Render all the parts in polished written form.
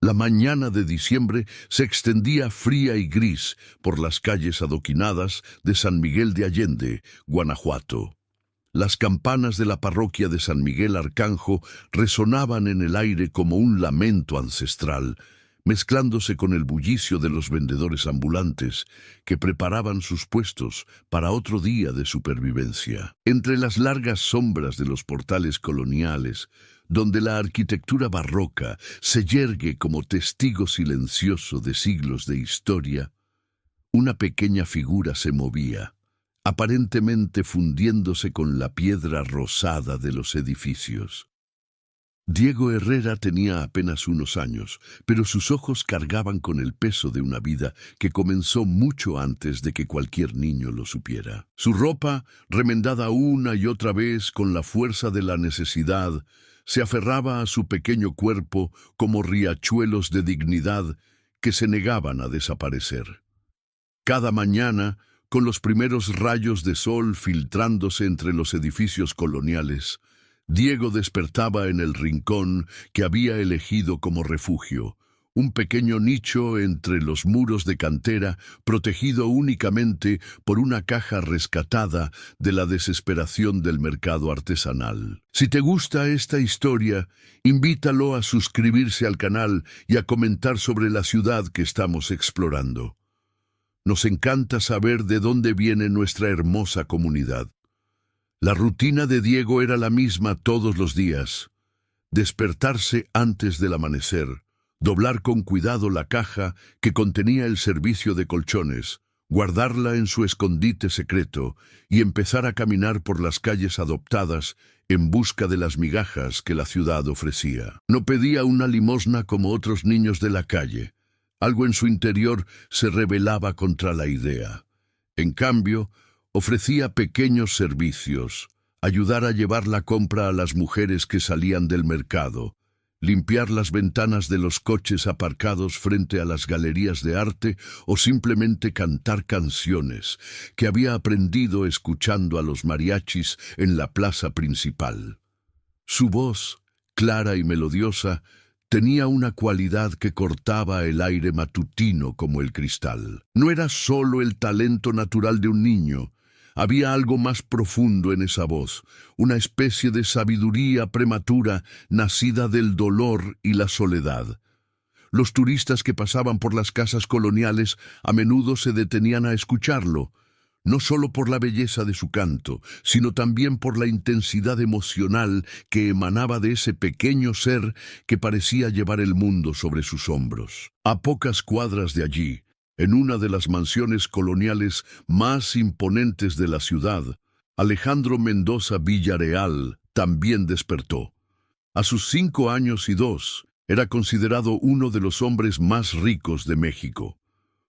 La mañana de diciembre se extendía fría y gris por las calles adoquinadas de San Miguel de Allende, Guanajuato. Las campanas de la parroquia de San Miguel Arcanjo resonaban en el aire como un lamento ancestral, mezclándose con el bullicio de los vendedores ambulantes que preparaban sus puestos para otro día de supervivencia. Entre las largas sombras de los portales coloniales, donde la arquitectura barroca se yergue como testigo silencioso de siglos de historia, una pequeña figura se movía, aparentemente fundiéndose con la piedra rosada de los edificios. Diego Herrera tenía apenas unos años, pero sus ojos cargaban con el peso de una vida que comenzó mucho antes de que cualquier niño lo supiera. Su ropa, remendada una y otra vez con la fuerza de la necesidad, se aferraba a su pequeño cuerpo como riachuelos de dignidad que se negaban a desaparecer. Cada mañana, con los primeros rayos de sol filtrándose entre los edificios coloniales, Diego despertaba en el rincón que había elegido como refugio, un pequeño nicho entre los muros de cantera, protegido únicamente por una caja rescatada de la desesperación del mercado artesanal. Si te gusta esta historia, invítalo a suscribirse al canal y a comentar sobre la ciudad que estamos explorando. Nos encanta saber de dónde viene nuestra hermosa comunidad. La rutina de Diego era la misma todos los días: despertarse antes del amanecer, doblar con cuidado la caja que contenía el servicio de colchones, guardarla en su escondite secreto y empezar a caminar por las calles adoptadas en busca de las migajas que la ciudad ofrecía. No pedía una limosna como otros niños de la calle. Algo en su interior se rebelaba contra la idea. En cambio, ofrecía pequeños servicios: ayudar a llevar la compra a las mujeres que salían del mercado, limpiar las ventanas de los coches aparcados frente a las galerías de arte o simplemente cantar canciones que había aprendido escuchando a los mariachis en la plaza principal. Su voz, clara y melodiosa, tenía una cualidad que cortaba el aire matutino como el cristal. No era solo el talento natural de un niño. Había algo más profundo en esa voz, una especie de sabiduría prematura nacida del dolor y la soledad. Los turistas que pasaban por las casas coloniales a menudo se detenían a escucharlo, no solo por la belleza de su canto, sino también por la intensidad emocional que emanaba de ese pequeño ser que parecía llevar el mundo sobre sus hombros. A pocas cuadras de allí, en una de las mansiones coloniales más imponentes de la ciudad, Alejandro Mendoza Villareal también despertó. A sus 5 años y 2, era considerado uno de los hombres más ricos de México.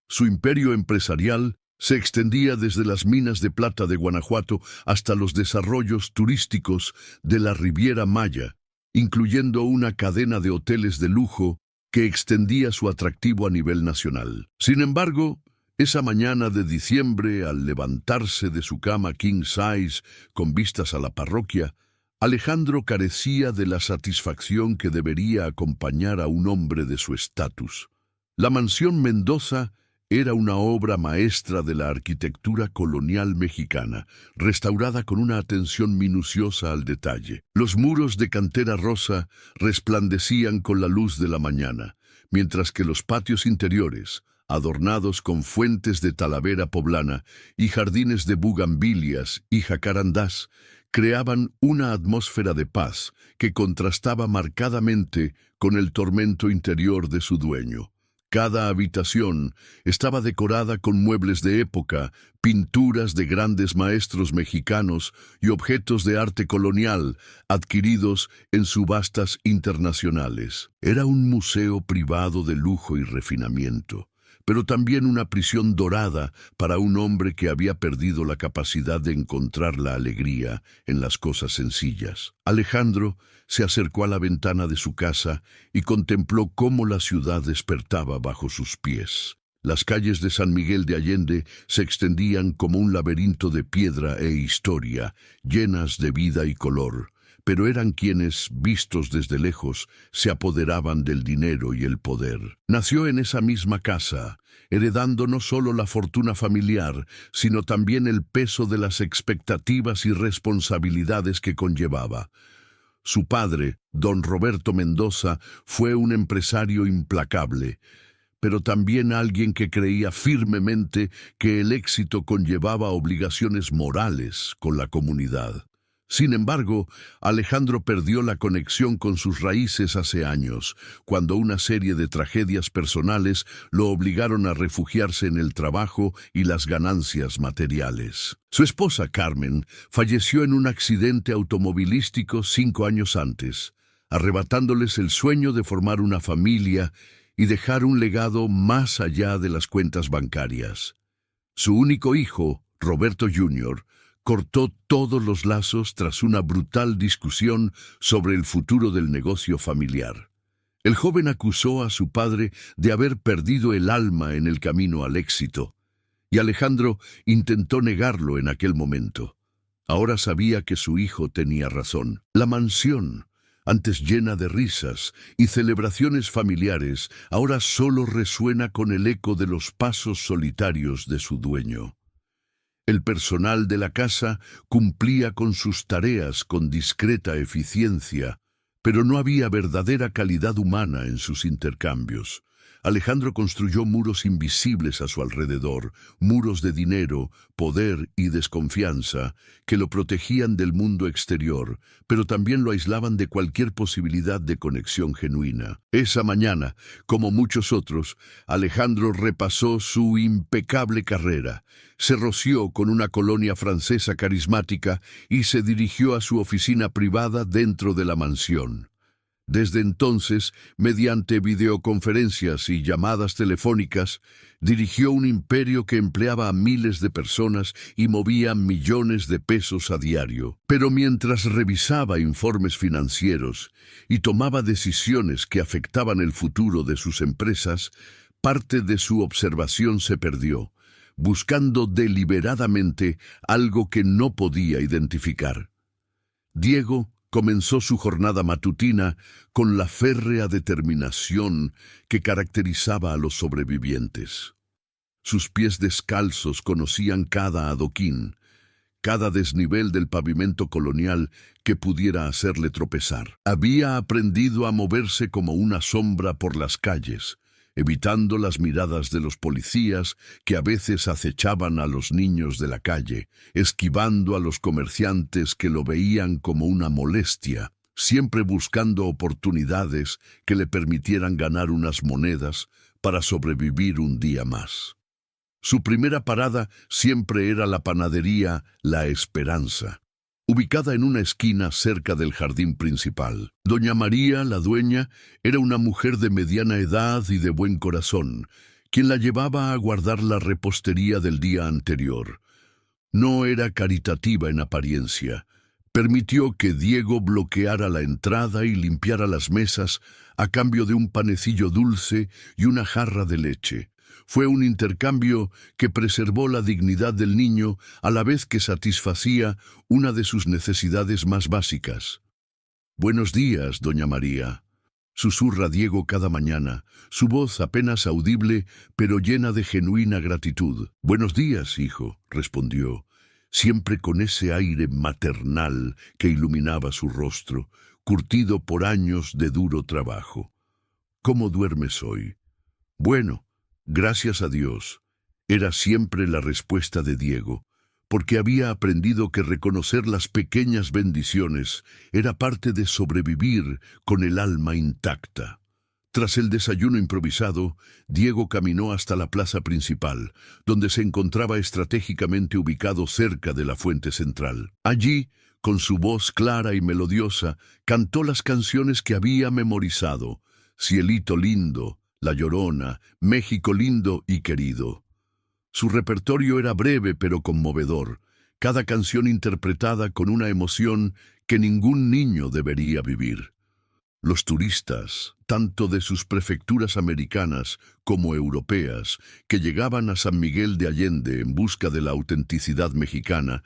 Su imperio empresarial se extendía desde las minas de plata de Guanajuato hasta los desarrollos turísticos de la Riviera Maya, incluyendo una cadena de hoteles de lujo que extendía su atractivo a nivel nacional. Sin embargo, esa mañana de diciembre, al levantarse de su cama king size con vistas a la parroquia, Alejandro carecía de la satisfacción que debería acompañar a un hombre de su estatus. La mansión Mendoza era una obra maestra de la arquitectura colonial mexicana, restaurada con una atención minuciosa al detalle. Los muros de cantera rosa resplandecían con la luz de la mañana, mientras que los patios interiores, adornados con fuentes de talavera poblana y jardines de bugambilias y jacarandás, creaban una atmósfera de paz que contrastaba marcadamente con el tormento interior de su dueño. Cada habitación estaba decorada con muebles de época, pinturas de grandes maestros mexicanos y objetos de arte colonial adquiridos en subastas internacionales. Era un museo privado de lujo y refinamiento, pero también una prisión dorada para un hombre que había perdido la capacidad de encontrar la alegría en las cosas sencillas. Alejandro se acercó a la ventana de su casa y contempló cómo la ciudad despertaba bajo sus pies. Las calles de San Miguel de Allende se extendían como un laberinto de piedra e historia, llenas de vida y color, pero eran quienes, vistos desde lejos, se apoderaban del dinero y el poder. Nació en esa misma casa, heredando no solo la fortuna familiar, sino también el peso de las expectativas y responsabilidades que conllevaba. Su padre, don Roberto Mendoza, fue un empresario implacable, pero también alguien que creía firmemente que el éxito conllevaba obligaciones morales con la comunidad. Sin embargo, Alejandro perdió la conexión con sus raíces hace años, cuando una serie de tragedias personales lo obligaron a refugiarse en el trabajo y las ganancias materiales. Su esposa Carmen falleció en un accidente automovilístico 5 años antes, arrebatándoles el sueño de formar una familia y dejar un legado más allá de las cuentas bancarias. Su único hijo, Roberto Jr., cortó todos los lazos tras una brutal discusión sobre el futuro del negocio familiar. El joven acusó a su padre de haber perdido el alma en el camino al éxito, y Alejandro intentó negarlo en aquel momento. Ahora sabía que su hijo tenía razón. La mansión, antes llena de risas y celebraciones familiares, ahora solo resuena con el eco de los pasos solitarios de su dueño. El personal de la casa cumplía con sus tareas con discreta eficiencia, pero no había verdadera calidad humana en sus intercambios. Alejandro construyó muros invisibles a su alrededor, muros de dinero, poder y desconfianza, que lo protegían del mundo exterior, pero también lo aislaban de cualquier posibilidad de conexión genuina. Esa mañana, como muchos otros, Alejandro repasó su impecable carrera, se roció con una colonia francesa carismática y se dirigió a su oficina privada dentro de la mansión. Desde entonces, mediante videoconferencias y llamadas telefónicas, dirigió un imperio que empleaba a miles de personas y movía millones de pesos a diario. Pero mientras revisaba informes financieros y tomaba decisiones que afectaban el futuro de sus empresas, parte de su observación se perdió, buscando deliberadamente algo que no podía identificar. Diego comenzó su jornada matutina con la férrea determinación que caracterizaba a los sobrevivientes. Sus pies descalzos conocían cada adoquín, cada desnivel del pavimento colonial que pudiera hacerle tropezar. Había aprendido a moverse como una sombra por las calles, evitando las miradas de los policías que a veces acechaban a los niños de la calle, esquivando a los comerciantes que lo veían como una molestia, siempre buscando oportunidades que le permitieran ganar unas monedas para sobrevivir un día más. Su primera parada siempre era la panadería La Esperanza, ubicada en una esquina cerca del jardín principal. Doña María, la dueña, era una mujer de mediana edad y de buen corazón, quien la llevaba a guardar la repostería del día anterior. No era caritativa en apariencia. Permitió que Diego bloqueara la entrada y limpiara las mesas a cambio de un panecillo dulce y una jarra de leche. Fue un intercambio que preservó la dignidad del niño a la vez que satisfacía una de sus necesidades más básicas. «Buenos días, doña María», susurra Diego cada mañana, su voz apenas audible, pero llena de genuina gratitud. «Buenos días, hijo», respondió, siempre con ese aire maternal que iluminaba su rostro, curtido por años de duro trabajo. «¿Cómo duermes hoy?» «Bueno, gracias a Dios», era siempre la respuesta de Diego, porque había aprendido que reconocer las pequeñas bendiciones era parte de sobrevivir con el alma intacta. Tras el desayuno improvisado, Diego caminó hasta la plaza principal, donde se encontraba estratégicamente ubicado cerca de la fuente central. Allí, con su voz clara y melodiosa, cantó las canciones que había memorizado: Cielito lindo, La Llorona, México lindo y querido. Su repertorio era breve pero conmovedor, cada canción interpretada con una emoción que ningún niño debería vivir. Los turistas, tanto de sus prefecturas americanas como europeas, que llegaban a San Miguel de Allende en busca de la autenticidad mexicana,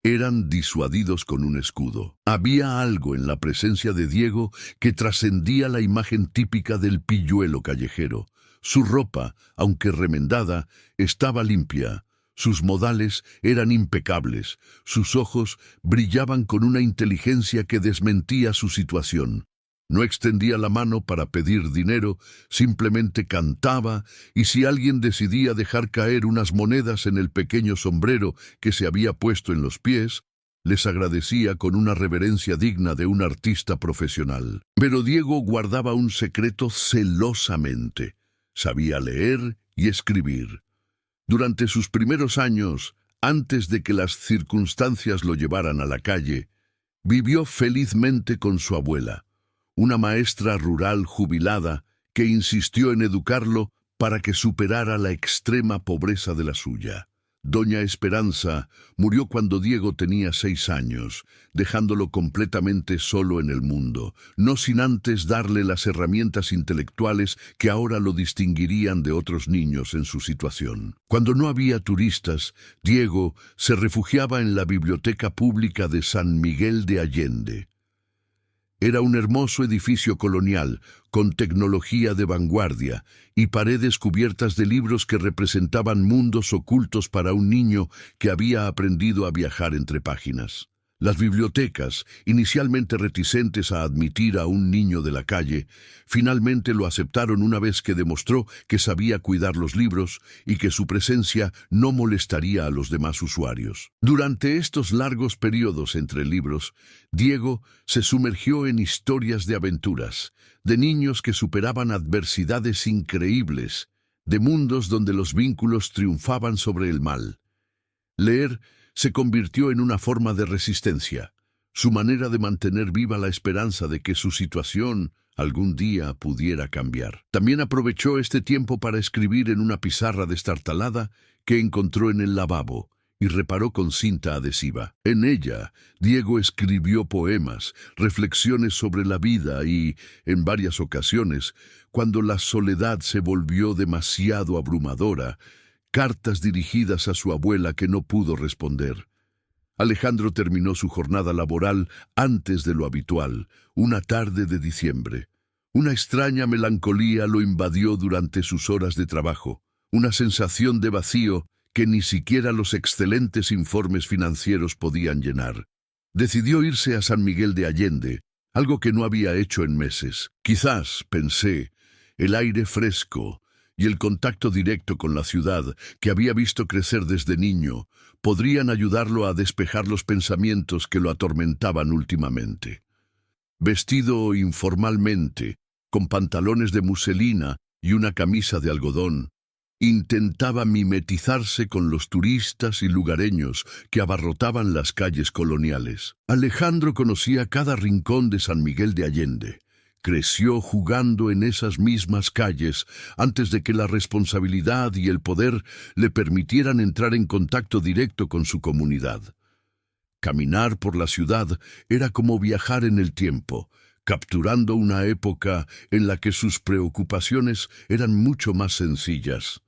eran disuadidos con un escudo. Había algo en la presencia de Diego que trascendía la imagen típica del pilluelo callejero. Su ropa, aunque remendada, estaba limpia. Sus modales eran impecables. Sus ojos brillaban con una inteligencia que desmentía su situación. No extendía la mano para pedir dinero, simplemente cantaba, y si alguien decidía dejar caer unas monedas en el pequeño sombrero que se había puesto en los pies, les agradecía con una reverencia digna de un artista profesional. Pero Diego guardaba un secreto celosamente. Sabía leer y escribir. Durante sus primeros años, antes de que las circunstancias lo llevaran a la calle, vivió felizmente con su abuela, una maestra rural jubilada que insistió en educarlo para que superara la extrema pobreza de la suya. Doña Esperanza murió cuando Diego tenía 6 años, dejándolo completamente solo en el mundo, no sin antes darle las herramientas intelectuales que ahora lo distinguirían de otros niños en su situación. Cuando no había turistas, Diego se refugiaba en la biblioteca pública de San Miguel de Allende. Era un hermoso edificio colonial, con tecnología de vanguardia, y paredes cubiertas de libros que representaban mundos ocultos para un niño que había aprendido a viajar entre páginas. Las bibliotecas, inicialmente reticentes a admitir a un niño de la calle, finalmente lo aceptaron una vez que demostró que sabía cuidar los libros y que su presencia no molestaría a los demás usuarios. Durante estos largos periodos entre libros, Diego se sumergió en historias de aventuras, de niños que superaban adversidades increíbles, de mundos donde los vínculos triunfaban sobre el mal. Leer se convirtió en una forma de resistencia, su manera de mantener viva la esperanza de que su situación algún día pudiera cambiar. También aprovechó este tiempo para escribir en una pizarra destartalada que encontró en el lavabo y reparó con cinta adhesiva. En ella, Diego escribió poemas, reflexiones sobre la vida y, en varias ocasiones, cuando la soledad se volvió demasiado abrumadora, cartas dirigidas a su abuela que no pudo responder. Alejandro terminó su jornada laboral antes de lo habitual, una tarde de diciembre. Una extraña melancolía lo invadió durante sus horas de trabajo, una sensación de vacío que ni siquiera los excelentes informes financieros podían llenar. Decidió irse a San Miguel de Allende, algo que no había hecho en meses. Quizás, pensé, el aire fresco y el contacto directo con la ciudad, que había visto crecer desde niño, podrían ayudarlo a despejar los pensamientos que lo atormentaban últimamente. Vestido informalmente, con pantalones de muselina y una camisa de algodón, intentaba mimetizarse con los turistas y lugareños que abarrotaban las calles coloniales. Alejandro conocía cada rincón de San Miguel de Allende. Creció jugando en esas mismas calles antes de que la responsabilidad y el poder le permitieran entrar en contacto directo con su comunidad. Caminar por la ciudad era como viajar en el tiempo, capturando una época en la que sus preocupaciones eran mucho más sencillas.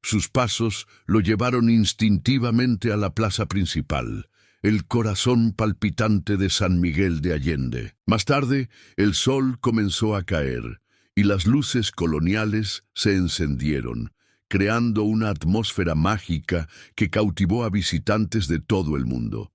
Sus pasos lo llevaron instintivamente a la plaza principal, el corazón palpitante de San Miguel de Allende. Más tarde, el sol comenzó a caer y las luces coloniales se encendieron, creando una atmósfera mágica que cautivó a visitantes de todo el mundo.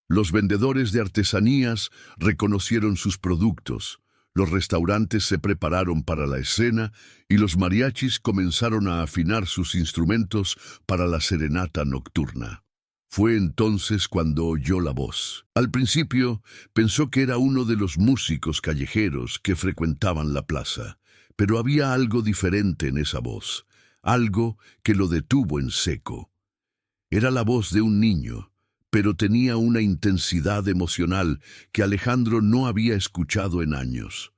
Los vendedores de artesanías reconocieron sus productos, los restaurantes se prepararon para la escena y los mariachis comenzaron a afinar sus instrumentos para la serenata nocturna. Fue entonces cuando oyó la voz. Al principio pensó que era uno de los músicos callejeros que frecuentaban la plaza, pero había algo diferente en esa voz, algo que lo detuvo en seco. Era la voz de un niño, pero tenía una intensidad emocional que Alejandro no había escuchado en años.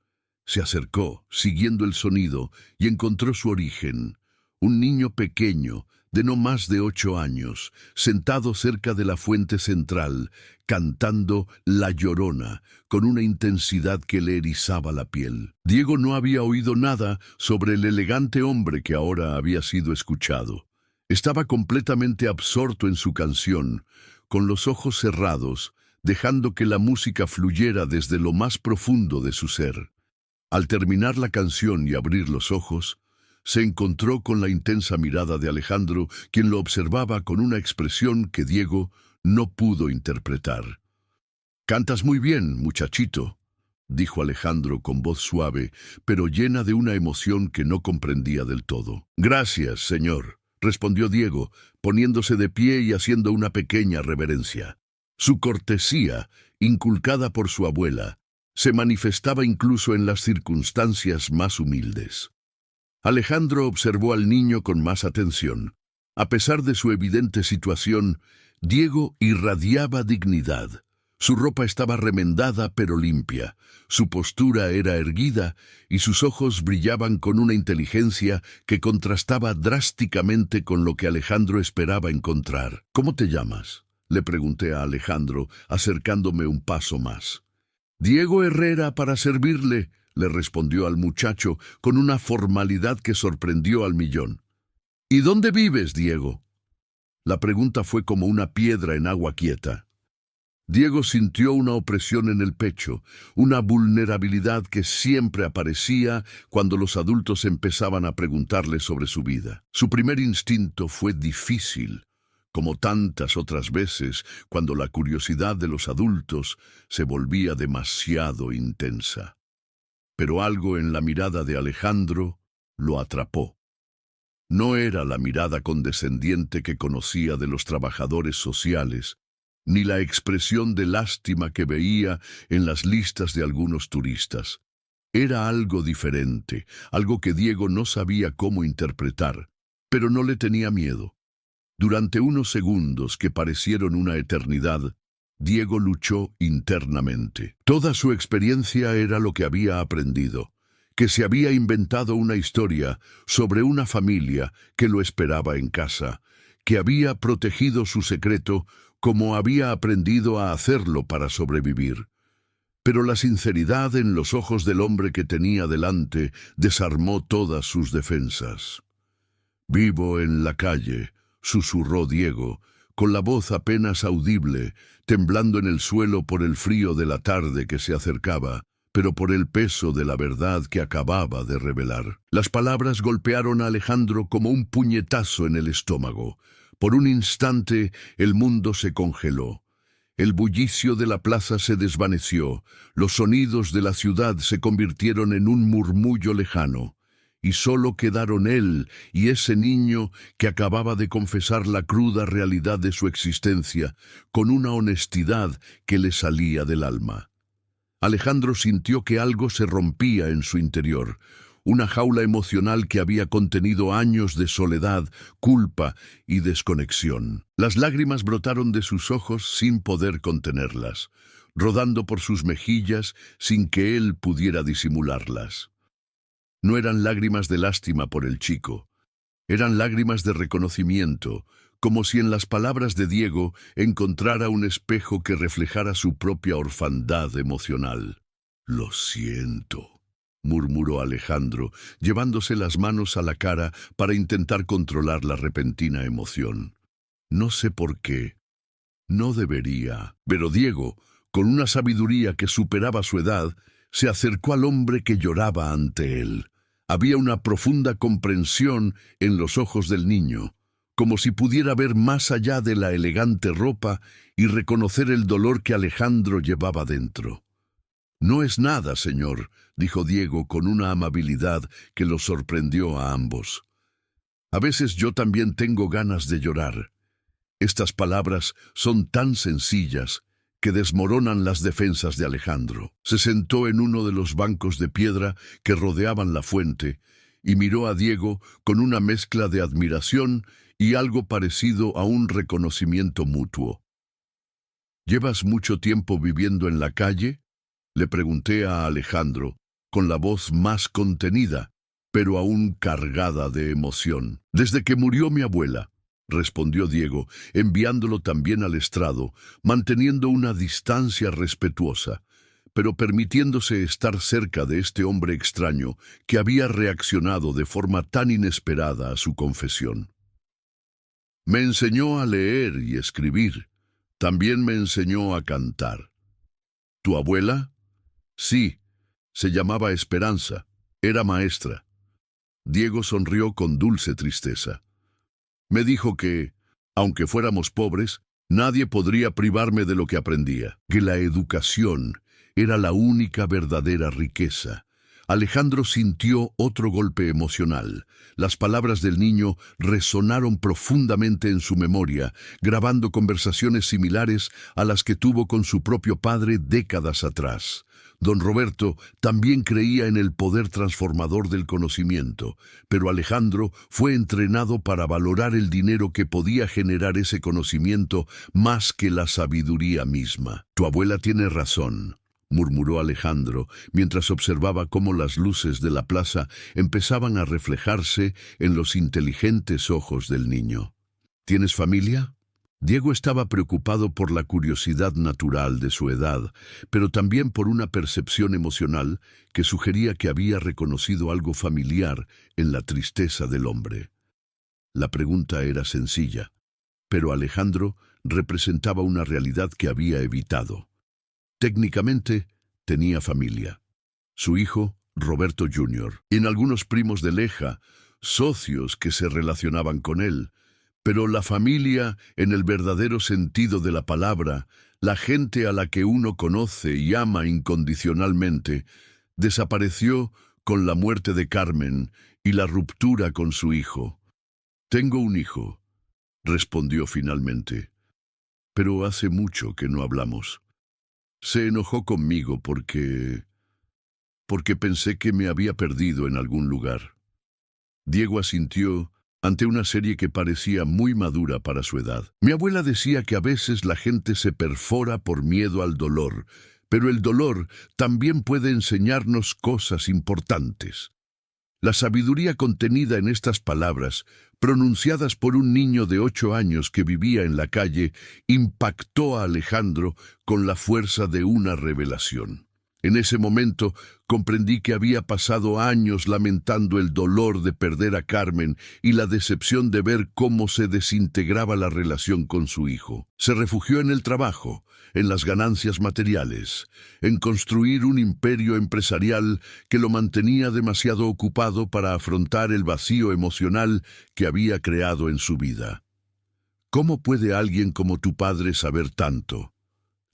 Se acercó, siguiendo el sonido, y encontró su origen. Un niño pequeño, de no más de 8 años, sentado cerca de la fuente central, cantando La Llorona, con una intensidad que le erizaba la piel. Diego no había oído nada sobre el elegante hombre que ahora había sido escuchado. Estaba completamente absorto en su canción, con los ojos cerrados, dejando que la música fluyera desde lo más profundo de su ser. Al terminar la canción y abrir los ojos, se encontró con la intensa mirada de Alejandro, quien lo observaba con una expresión que Diego no pudo interpretar. «Cantas muy bien, muchachito», dijo Alejandro con voz suave, pero llena de una emoción que no comprendía del todo. «Gracias, señor», respondió Diego, poniéndose de pie y haciendo una pequeña reverencia. Su cortesía, inculcada por su abuela, se manifestaba incluso en las circunstancias más humildes. Alejandro observó al niño con más atención. A pesar de su evidente situación, Diego irradiaba dignidad. Su ropa estaba remendada pero limpia, su postura era erguida y sus ojos brillaban con una inteligencia que contrastaba drásticamente con lo que Alejandro esperaba encontrar. «¿Cómo te llamas?», le pregunté a Alejandro, acercándome un paso más. «Diego Herrera, para servirle», le respondió al muchacho con una formalidad que sorprendió al millón. «¿Y dónde vives, Diego?». La pregunta fue como una piedra en agua quieta. Diego sintió una opresión en el pecho, una vulnerabilidad que siempre aparecía cuando los adultos empezaban a preguntarle sobre su vida. Su primer instinto fue difícil, como tantas otras veces cuando la curiosidad de los adultos se volvía demasiado intensa. Pero algo en la mirada de Alejandro lo atrapó. No era la mirada condescendiente que conocía de los trabajadores sociales, ni la expresión de lástima que veía en las listas de algunos turistas. Era algo diferente, algo que Diego no sabía cómo interpretar, pero no le tenía miedo. Durante unos segundos que parecieron una eternidad, Diego luchó internamente. Toda su experiencia era lo que había aprendido, que se había inventado una historia sobre una familia que lo esperaba en casa, que había protegido su secreto como había aprendido a hacerlo para sobrevivir. Pero la sinceridad en los ojos del hombre que tenía delante desarmó todas sus defensas. «Vivo en la calle», susurró Diego, con la voz apenas audible, temblando en el suelo por el frío de la tarde que se acercaba, pero por el peso de la verdad que acababa de revelar. Las palabras golpearon a Alejandro como un puñetazo en el estómago. Por un instante el mundo se congeló. El bullicio de la plaza se desvaneció, los sonidos de la ciudad se convirtieron en un murmullo lejano, y solo quedaron él y ese niño que acababa de confesar la cruda realidad de su existencia, con una honestidad que le salía del alma. Alejandro sintió que algo se rompía en su interior, una jaula emocional que había contenido años de soledad, culpa y desconexión. Las lágrimas brotaron de sus ojos sin poder contenerlas, rodando por sus mejillas sin que él pudiera disimularlas. No eran lágrimas de lástima por el chico, eran lágrimas de reconocimiento, como si en las palabras de Diego encontrara un espejo que reflejara su propia orfandad emocional. «Lo siento», murmuró Alejandro, llevándose las manos a la cara para intentar controlar la repentina emoción. «No sé por qué. No debería». Pero Diego, con una sabiduría que superaba su edad, se acercó al hombre que lloraba ante él. Había una profunda comprensión en los ojos del niño, como si pudiera ver más allá de la elegante ropa y reconocer el dolor que Alejandro llevaba dentro. «No es nada, señor», dijo Diego con una amabilidad que los sorprendió a ambos. «A veces yo también tengo ganas de llorar. Estas palabras son tan sencillas que desmoronan las defensas de Alejandro». Se sentó en uno de los bancos de piedra que rodeaban la fuente y miró a Diego con una mezcla de admiración y algo parecido a un reconocimiento mutuo. «¿Llevas mucho tiempo viviendo en la calle?», le pregunté a Alejandro, con la voz más contenida, pero aún cargada de emoción. «Desde que murió mi abuela», respondió Diego, enviándolo también al estrado, manteniendo una distancia respetuosa, pero permitiéndose estar cerca de este hombre extraño que había reaccionado de forma tan inesperada a su confesión. «Me enseñó a leer y escribir. También me enseñó a cantar. ¿Tu abuela? Sí, se llamaba Esperanza. Era maestra. Diego sonrió con dulce tristeza. Me dijo que, aunque fuéramos pobres, nadie podría privarme de lo que aprendía, que la educación era la única verdadera riqueza. Alejandro sintió otro golpe emocional. Las palabras del niño resonaron profundamente en su memoria, grabando conversaciones similares a las que tuvo con su propio padre décadas atrás. Don Roberto también creía en el poder transformador del conocimiento, pero Alejandro fue entrenado para valorar el dinero que podía generar ese conocimiento más que la sabiduría misma. Tu abuela tiene razón, murmuró Alejandro, mientras observaba cómo las luces de la plaza empezaban a reflejarse en los inteligentes ojos del niño. ¿Tienes familia? Diego estaba preocupado por la curiosidad natural de su edad, pero también por una percepción emocional que sugería que había reconocido algo familiar en la tristeza del hombre. La pregunta era sencilla, pero Alejandro representaba una realidad que había evitado. Técnicamente, tenía familia. Su hijo, Roberto Jr., y en algunos primos de Leja, socios que se relacionaban con él. Pero la familia, en el verdadero sentido de la palabra, la gente a la que uno conoce y ama incondicionalmente, desapareció con la muerte de Carmen y la ruptura con su hijo. Tengo un hijo, respondió finalmente, pero hace mucho que no hablamos. Se enojó conmigo porque pensé que me había perdido en algún lugar. Diego asintió ante una serie que parecía muy madura para su edad. Mi abuela decía que a veces la gente se perfora por miedo al dolor, pero el dolor también puede enseñarnos cosas importantes. La sabiduría contenida en estas palabras, pronunciadas por un niño de 8 años que vivía en la calle, impactó a Alejandro con la fuerza de una revelación. En ese momento comprendí que había pasado años lamentando el dolor de perder a Carmen y la decepción de ver cómo se desintegraba la relación con su hijo. Se refugió en el trabajo, en las ganancias materiales, en construir un imperio empresarial que lo mantenía demasiado ocupado para afrontar el vacío emocional que había creado en su vida. ¿Cómo puede alguien como tu padre saber tanto?,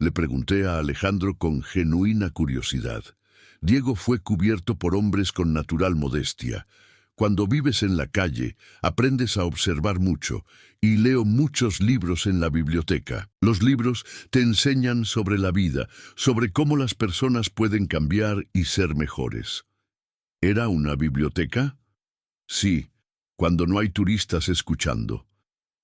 le pregunté a Alejandro con genuina curiosidad. Diego fue cubierto por hombres con natural modestia. Cuando vives en la calle, aprendes a observar mucho, y leo muchos libros en la biblioteca. Los libros te enseñan sobre la vida, sobre cómo las personas pueden cambiar y ser mejores. ¿Era una biblioteca? Sí, cuando no hay turistas escuchando.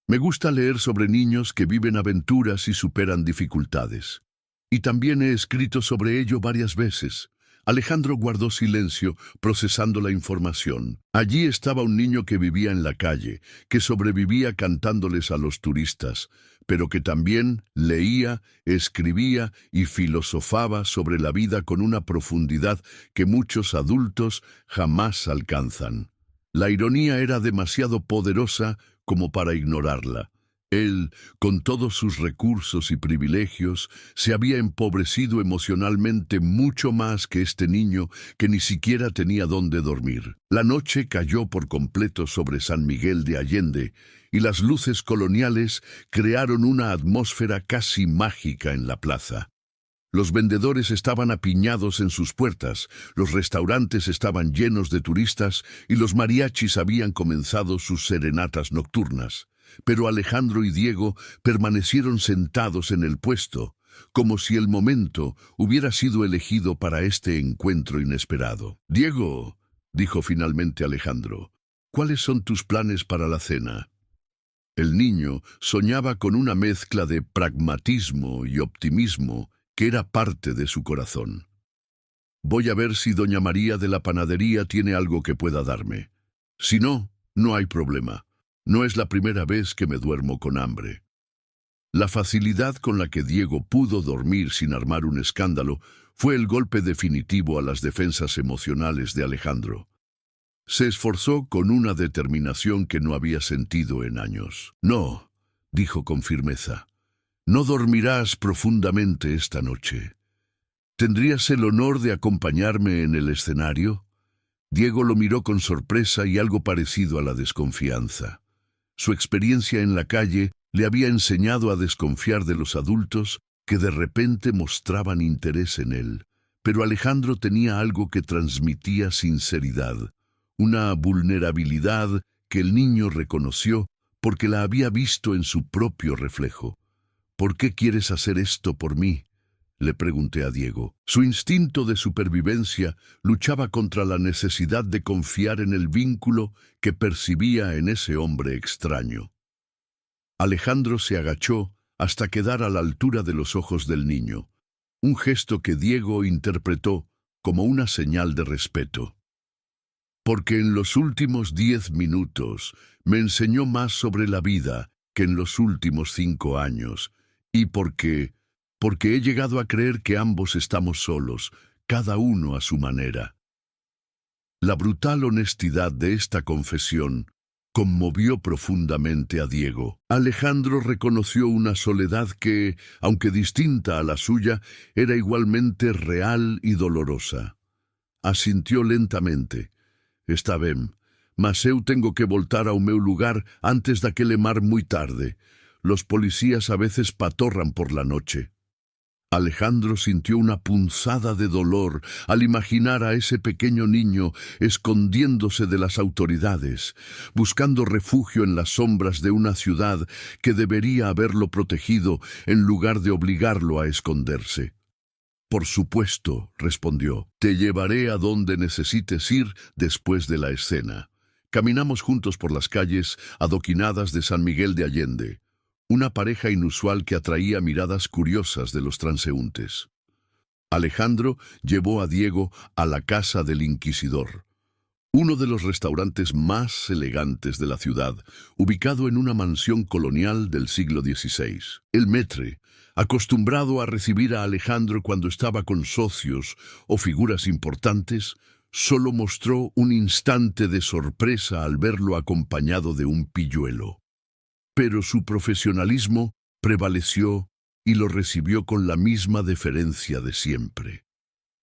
Me gusta leer sobre niños que viven aventuras y superan dificultades. Y también he escrito sobre ello varias veces. Alejandro guardó silencio, procesando la información. Allí estaba un niño que vivía en la calle, que sobrevivía cantándoles a los turistas, pero que también leía, escribía y filosofaba sobre la vida con una profundidad que muchos adultos jamás alcanzan. La ironía era demasiado poderosa como para ignorarla. Él, con todos sus recursos y privilegios, se había empobrecido emocionalmente mucho más que este niño que ni siquiera tenía dónde dormir. La noche cayó por completo sobre San Miguel de Allende y las luces coloniales crearon una atmósfera casi mágica en la plaza. Los vendedores estaban apiñados en sus puertas, los restaurantes estaban llenos de turistas y los mariachis habían comenzado sus serenatas nocturnas. Pero Alejandro y Diego permanecieron sentados en el puesto, como si el momento hubiera sido elegido para este encuentro inesperado. «Diego», dijo finalmente Alejandro, «¿cuáles son tus planes para la cena?» El niño soñaba con una mezcla de pragmatismo y optimismo que era parte de su corazón. «Voy a ver si doña María de la panadería tiene algo que pueda darme. Si no, no hay problema. No es la primera vez que me duermo con hambre». La facilidad con la que Diego pudo dormir sin armar un escándalo fue el golpe definitivo a las defensas emocionales de Alejandro. Se esforzó con una determinación que no había sentido en años. «No», dijo con firmeza, No dormirás profundamente esta noche. ¿Tendrías el honor de acompañarme en el escenario? Diego lo miró con sorpresa y algo parecido a la desconfianza. Su experiencia en la calle le había enseñado a desconfiar de los adultos que de repente mostraban interés en él. Pero Alejandro tenía algo que transmitía sinceridad, una vulnerabilidad que el niño reconoció porque la había visto en su propio reflejo. ¿Por qué quieres hacer esto por mí?, le pregunté a Diego. Su instinto de supervivencia luchaba contra la necesidad de confiar en el vínculo que percibía en ese hombre extraño. Alejandro se agachó hasta quedar a la altura de los ojos del niño, un gesto que Diego interpretó como una señal de respeto. Porque en los últimos 10 minutos me enseñó más sobre la vida que en los últimos 5 años, y porque he llegado a creer que ambos estamos solos, cada uno a su manera. La brutal honestidad de esta confesión conmovió profundamente a Diego. Alejandro reconoció una soledad que, aunque distinta a la suya, era igualmente real y dolorosa. Asintió lentamente. «Está ben, mas eu tengo que voltar ao meu lugar antes daquele mar muy tarde. Los policías a veces patorran por la noche». Alejandro sintió una punzada de dolor al imaginar a ese pequeño niño escondiéndose de las autoridades, buscando refugio en las sombras de una ciudad que debería haberlo protegido en lugar de obligarlo a esconderse. «Por supuesto», respondió, «te llevaré a donde necesites ir después de la escena». Caminamos juntos por las calles adoquinadas de San Miguel de Allende, una pareja inusual que atraía miradas curiosas de los transeúntes. Alejandro llevó a Diego a la Casa del Inquisidor, uno de los restaurantes más elegantes de la ciudad, ubicado en una mansión colonial del siglo XVI. El maître, acostumbrado a recibir a Alejandro cuando estaba con socios o figuras importantes, solo mostró un instante de sorpresa al verlo acompañado de un pilluelo. Pero su profesionalismo prevaleció y lo recibió con la misma deferencia de siempre.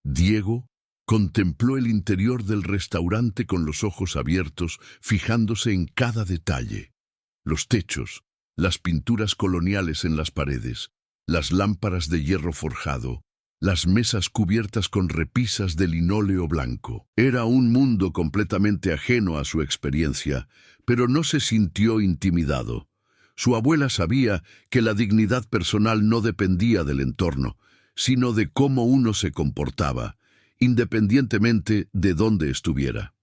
Diego contempló el interior del restaurante con los ojos abiertos, fijándose en cada detalle. Los techos, las pinturas coloniales en las paredes, las lámparas de hierro forjado, las mesas cubiertas con repisas de linóleo blanco. Era un mundo completamente ajeno a su experiencia, pero no se sintió intimidado. Su abuela sabía que la dignidad personal no dependía del entorno, sino de cómo uno se comportaba, independientemente de dónde estuviera.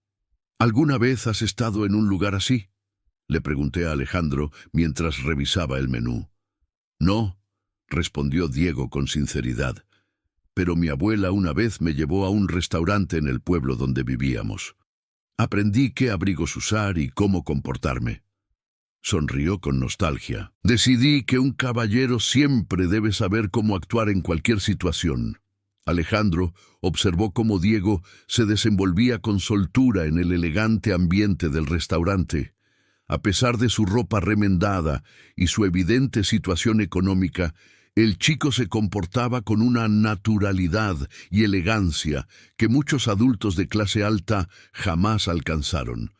¿Alguna vez has estado en un lugar así?, le pregunté a Alejandro mientras revisaba el menú. «No», respondió Diego con sinceridad, «pero mi abuela una vez me llevó a un restaurante en el pueblo donde vivíamos. Aprendí qué abrigos usar y cómo comportarme». Sonrió con nostalgia. «Decidí que un caballero siempre debe saber cómo actuar en cualquier situación». Alejandro observó cómo Diego se desenvolvía con soltura en el elegante ambiente del restaurante. A pesar de su ropa remendada y su evidente situación económica, el chico se comportaba con una naturalidad y elegancia que muchos adultos de clase alta jamás alcanzaron.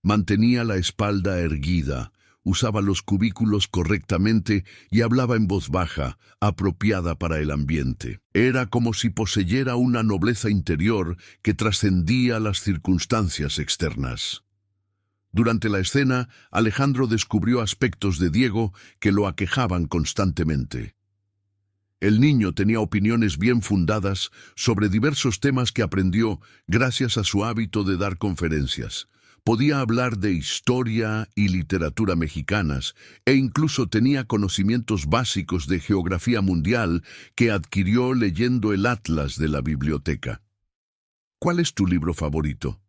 Mantenía la espalda erguida, usaba los cubículos correctamente y hablaba en voz baja, apropiada para el ambiente. Era como si poseyera una nobleza interior que trascendía las circunstancias externas. Durante la escena, Alejandro descubrió aspectos de Diego que lo aquejaban constantemente. El niño tenía opiniones bien fundadas sobre diversos temas que aprendió gracias a su hábito de dar conferencias. Podía hablar de historia y literatura mexicanas e incluso tenía conocimientos básicos de geografía mundial que adquirió leyendo el Atlas de la biblioteca. «¿Cuál es tu libro favorito?»,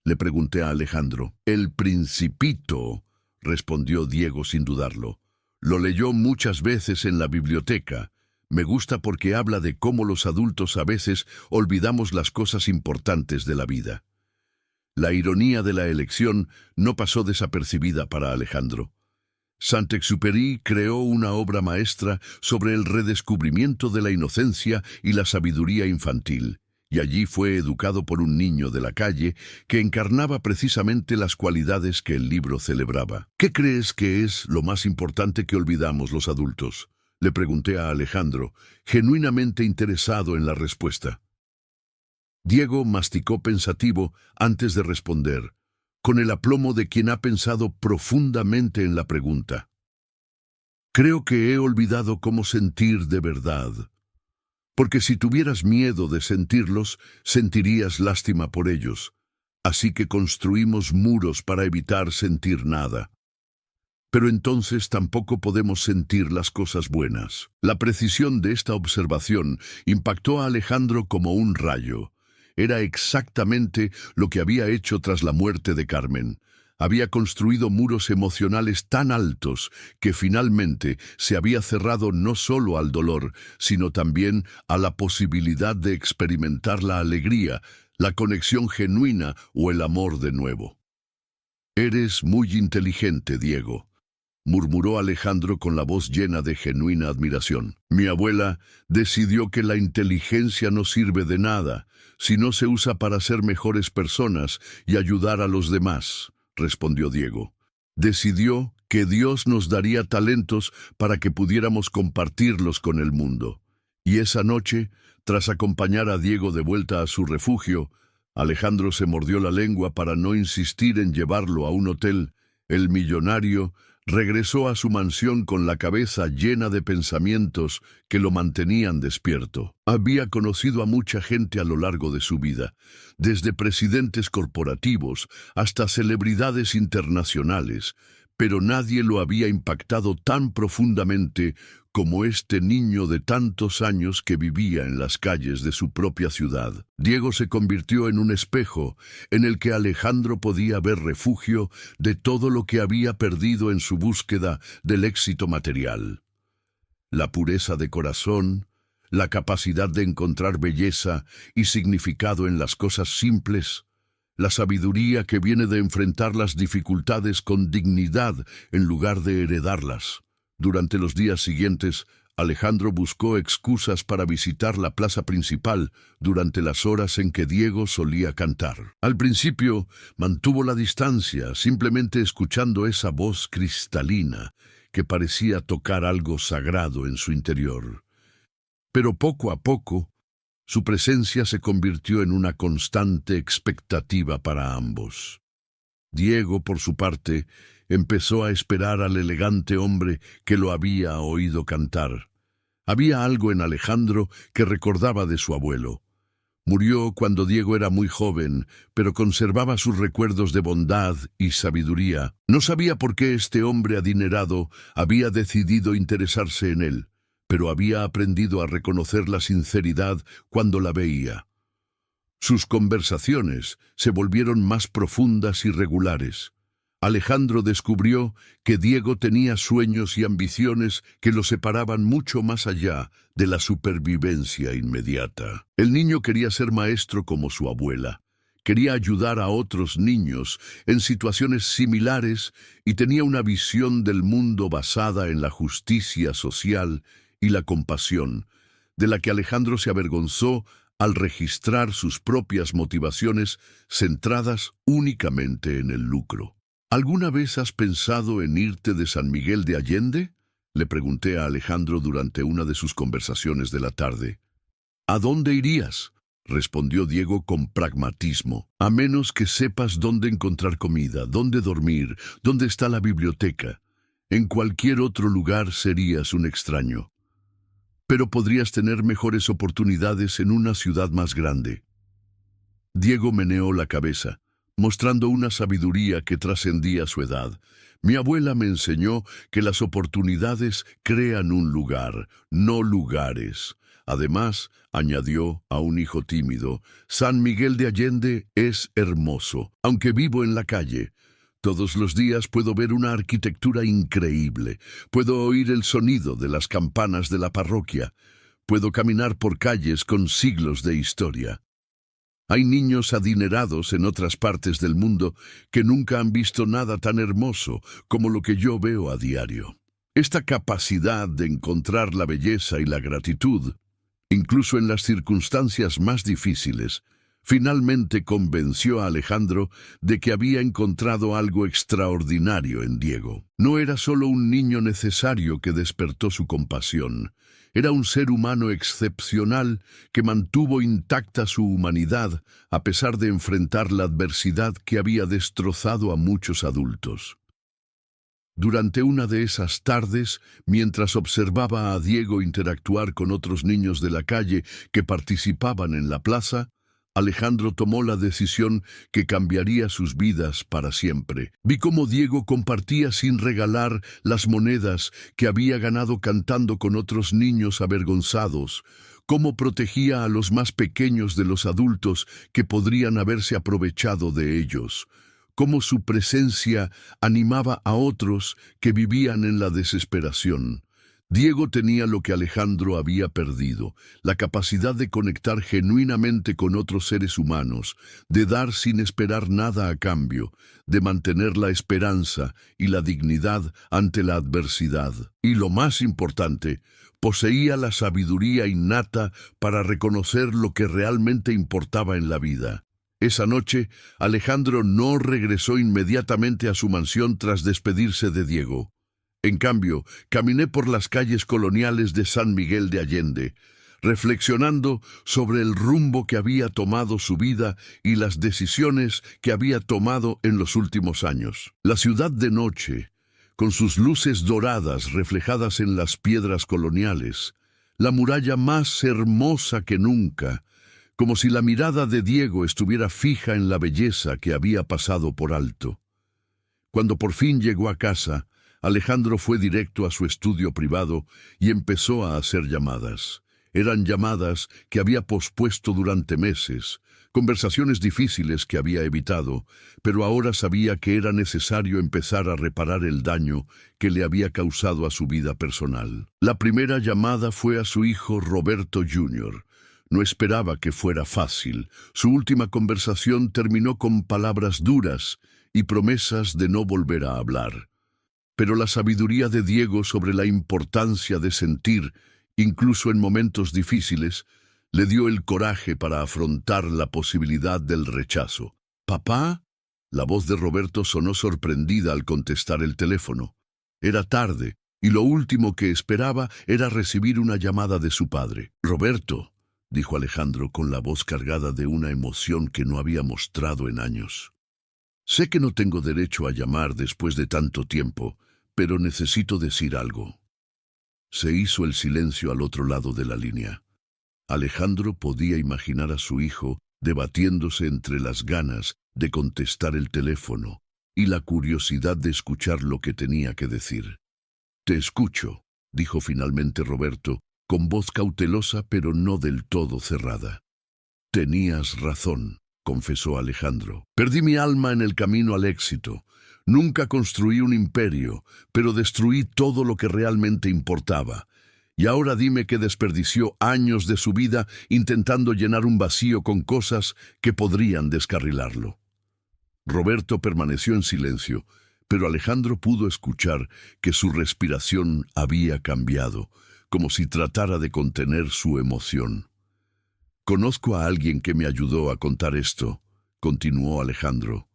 le pregunté a Alejandro. «El Principito», respondió Diego sin dudarlo. «Lo leyó muchas veces en la biblioteca. Me gusta porque habla de cómo los adultos a veces olvidamos las cosas importantes de la vida». La ironía de la elección no pasó desapercibida para Alejandro. Saint-Exupéry creó una obra maestra sobre el redescubrimiento de la inocencia y la sabiduría infantil, y allí fue educado por un niño de la calle que encarnaba precisamente las cualidades que el libro celebraba. ¿Qué crees que es lo más importante que olvidamos los adultos?, le pregunté a Alejandro, genuinamente interesado en la respuesta. Diego masticó pensativo antes de responder, con el aplomo de quien ha pensado profundamente en la pregunta. Creo que he olvidado cómo sentir de verdad. Porque si tuvieras miedo de sentirlos, sentirías lástima por ellos. Así que construimos muros para evitar sentir nada. Pero entonces tampoco podemos sentir las cosas buenas. La precisión de esta observación impactó a Alejandro como un rayo. Era exactamente lo que había hecho tras la muerte de Carmen. Había construido muros emocionales tan altos que finalmente se había cerrado no solo al dolor, sino también a la posibilidad de experimentar la alegría, la conexión genuina o el amor de nuevo. «Eres muy inteligente, Diego», murmuró Alejandro con la voz llena de genuina admiración. «Mi abuela decidió que la inteligencia no sirve de nada si no se usa para ser mejores personas y ayudar a los demás», respondió Diego. «Decidió que Dios nos daría talentos para que pudiéramos compartirlos con el mundo. Y esa noche, tras acompañar a Diego de vuelta a su refugio, Alejandro se mordió la lengua para no insistir en llevarlo a un hotel. El millonario regresó a su mansión con la cabeza llena de pensamientos que lo mantenían despierto. Había conocido a mucha gente a lo largo de su vida, desde presidentes corporativos hasta celebridades internacionales, pero nadie lo había impactado tan profundamente como este niño de tantos años que vivía en las calles de su propia ciudad. Diego se convirtió en un espejo en el que Alejandro podía ver refugio de todo lo que había perdido en su búsqueda del éxito material. La pureza de corazón, la capacidad de encontrar belleza y significado en las cosas simples, la sabiduría que viene de enfrentar las dificultades con dignidad en lugar de heredarlas. Durante los días siguientes, Alejandro buscó excusas para visitar la plaza principal durante las horas en que Diego solía cantar. Al principio, mantuvo la distancia, simplemente escuchando esa voz cristalina que parecía tocar algo sagrado en su interior. Pero poco a poco, su presencia se convirtió en una constante expectativa para ambos. Diego, por su parte, empezó a esperar al elegante hombre que lo había oído cantar. Había algo en Alejandro que recordaba de su abuelo. Murió cuando Diego era muy joven, pero conservaba sus recuerdos de bondad y sabiduría. No sabía por qué este hombre adinerado había decidido interesarse en él, pero había aprendido a reconocer la sinceridad cuando la veía. Sus conversaciones se volvieron más profundas y regulares. Alejandro descubrió que Diego tenía sueños y ambiciones que lo separaban mucho más allá de la supervivencia inmediata. El niño quería ser maestro como su abuela. Quería ayudar a otros niños en situaciones similares y tenía una visión del mundo basada en la justicia social y la compasión, de la que Alejandro se avergonzó al registrar sus propias motivaciones centradas únicamente en el lucro. ¿Alguna vez has pensado en irte de San Miguel de Allende?, le pregunté a Alejandro durante una de sus conversaciones de la tarde. ¿A dónde irías?, respondió Diego con pragmatismo. A menos que sepas dónde encontrar comida, dónde dormir, dónde está la biblioteca. En cualquier otro lugar serías un extraño. Pero podrías tener mejores oportunidades en una ciudad más grande. Diego meneó la cabeza, mostrando una sabiduría que trascendía su edad. Mi abuela me enseñó que las oportunidades crean un lugar, no lugares. Además, añadió a un hijo tímido, San Miguel de Allende es hermoso, aunque vivo en la calle. Todos los días puedo ver una arquitectura increíble, puedo oír el sonido de las campanas de la parroquia, puedo caminar por calles con siglos de historia. Hay niños adinerados en otras partes del mundo que nunca han visto nada tan hermoso como lo que yo veo a diario. Esta capacidad de encontrar la belleza y la gratitud, incluso en las circunstancias más difíciles, finalmente convenció a Alejandro de que había encontrado algo extraordinario en Diego. No era solo un niño necesario que despertó su compasión, era un ser humano excepcional que mantuvo intacta su humanidad a pesar de enfrentar la adversidad que había destrozado a muchos adultos. Durante una de esas tardes, mientras observaba a Diego interactuar con otros niños de la calle que participaban en la plaza, Alejandro tomó la decisión que cambiaría sus vidas para siempre. Vi cómo Diego compartía sin regalar las monedas que había ganado cantando con otros niños avergonzados, cómo protegía a los más pequeños de los adultos que podrían haberse aprovechado de ellos, cómo su presencia animaba a otros que vivían en la desesperación. Diego tenía lo que Alejandro había perdido, la capacidad de conectar genuinamente con otros seres humanos, de dar sin esperar nada a cambio, de mantener la esperanza y la dignidad ante la adversidad. Y lo más importante, poseía la sabiduría innata para reconocer lo que realmente importaba en la vida. Esa noche, Alejandro no regresó inmediatamente a su mansión tras despedirse de Diego. En cambio, caminé por las calles coloniales de San Miguel de Allende, reflexionando sobre el rumbo que había tomado su vida y las decisiones que había tomado en los últimos años. La ciudad de noche, con sus luces doradas reflejadas en las piedras coloniales, la muralla más hermosa que nunca, como si la mirada de Diego estuviera fija en la belleza que había pasado por alto. Cuando por fin llegó a casa, Alejandro fue directo a su estudio privado y empezó a hacer llamadas. Eran llamadas que había pospuesto durante meses, conversaciones difíciles que había evitado, pero ahora sabía que era necesario empezar a reparar el daño que le había causado a su vida personal. La primera llamada fue a su hijo Roberto Jr. No esperaba que fuera fácil. Su última conversación terminó con palabras duras y promesas de no volver a hablar. Pero la sabiduría de Diego sobre la importancia de sentir, incluso en momentos difíciles, le dio el coraje para afrontar la posibilidad del rechazo. «¿Papá?» La voz de Roberto sonó sorprendida al contestar el teléfono. Era tarde, y lo último que esperaba era recibir una llamada de su padre. «Roberto», dijo Alejandro con la voz cargada de una emoción que no había mostrado en años. «Sé que no tengo derecho a llamar después de tanto tiempo, pero necesito decir algo». Se hizo el silencio al otro lado de la línea. Alejandro podía imaginar a su hijo debatiéndose entre las ganas de contestar el teléfono y la curiosidad de escuchar lo que tenía que decir. «Te escucho», dijo finalmente Roberto, con voz cautelosa pero no del todo cerrada. «Tenías razón», confesó Alejandro. «Perdí mi alma en el camino al éxito. Nunca construí un imperio, pero destruí todo lo que realmente importaba. Y ahora dime que desperdició años de su vida intentando llenar un vacío con cosas que podrían descarrilarlo». Roberto permaneció en silencio, pero Alejandro pudo escuchar que su respiración había cambiado, como si tratara de contener su emoción. «Conozco a alguien que me ayudó a contar esto», continuó Alejandro.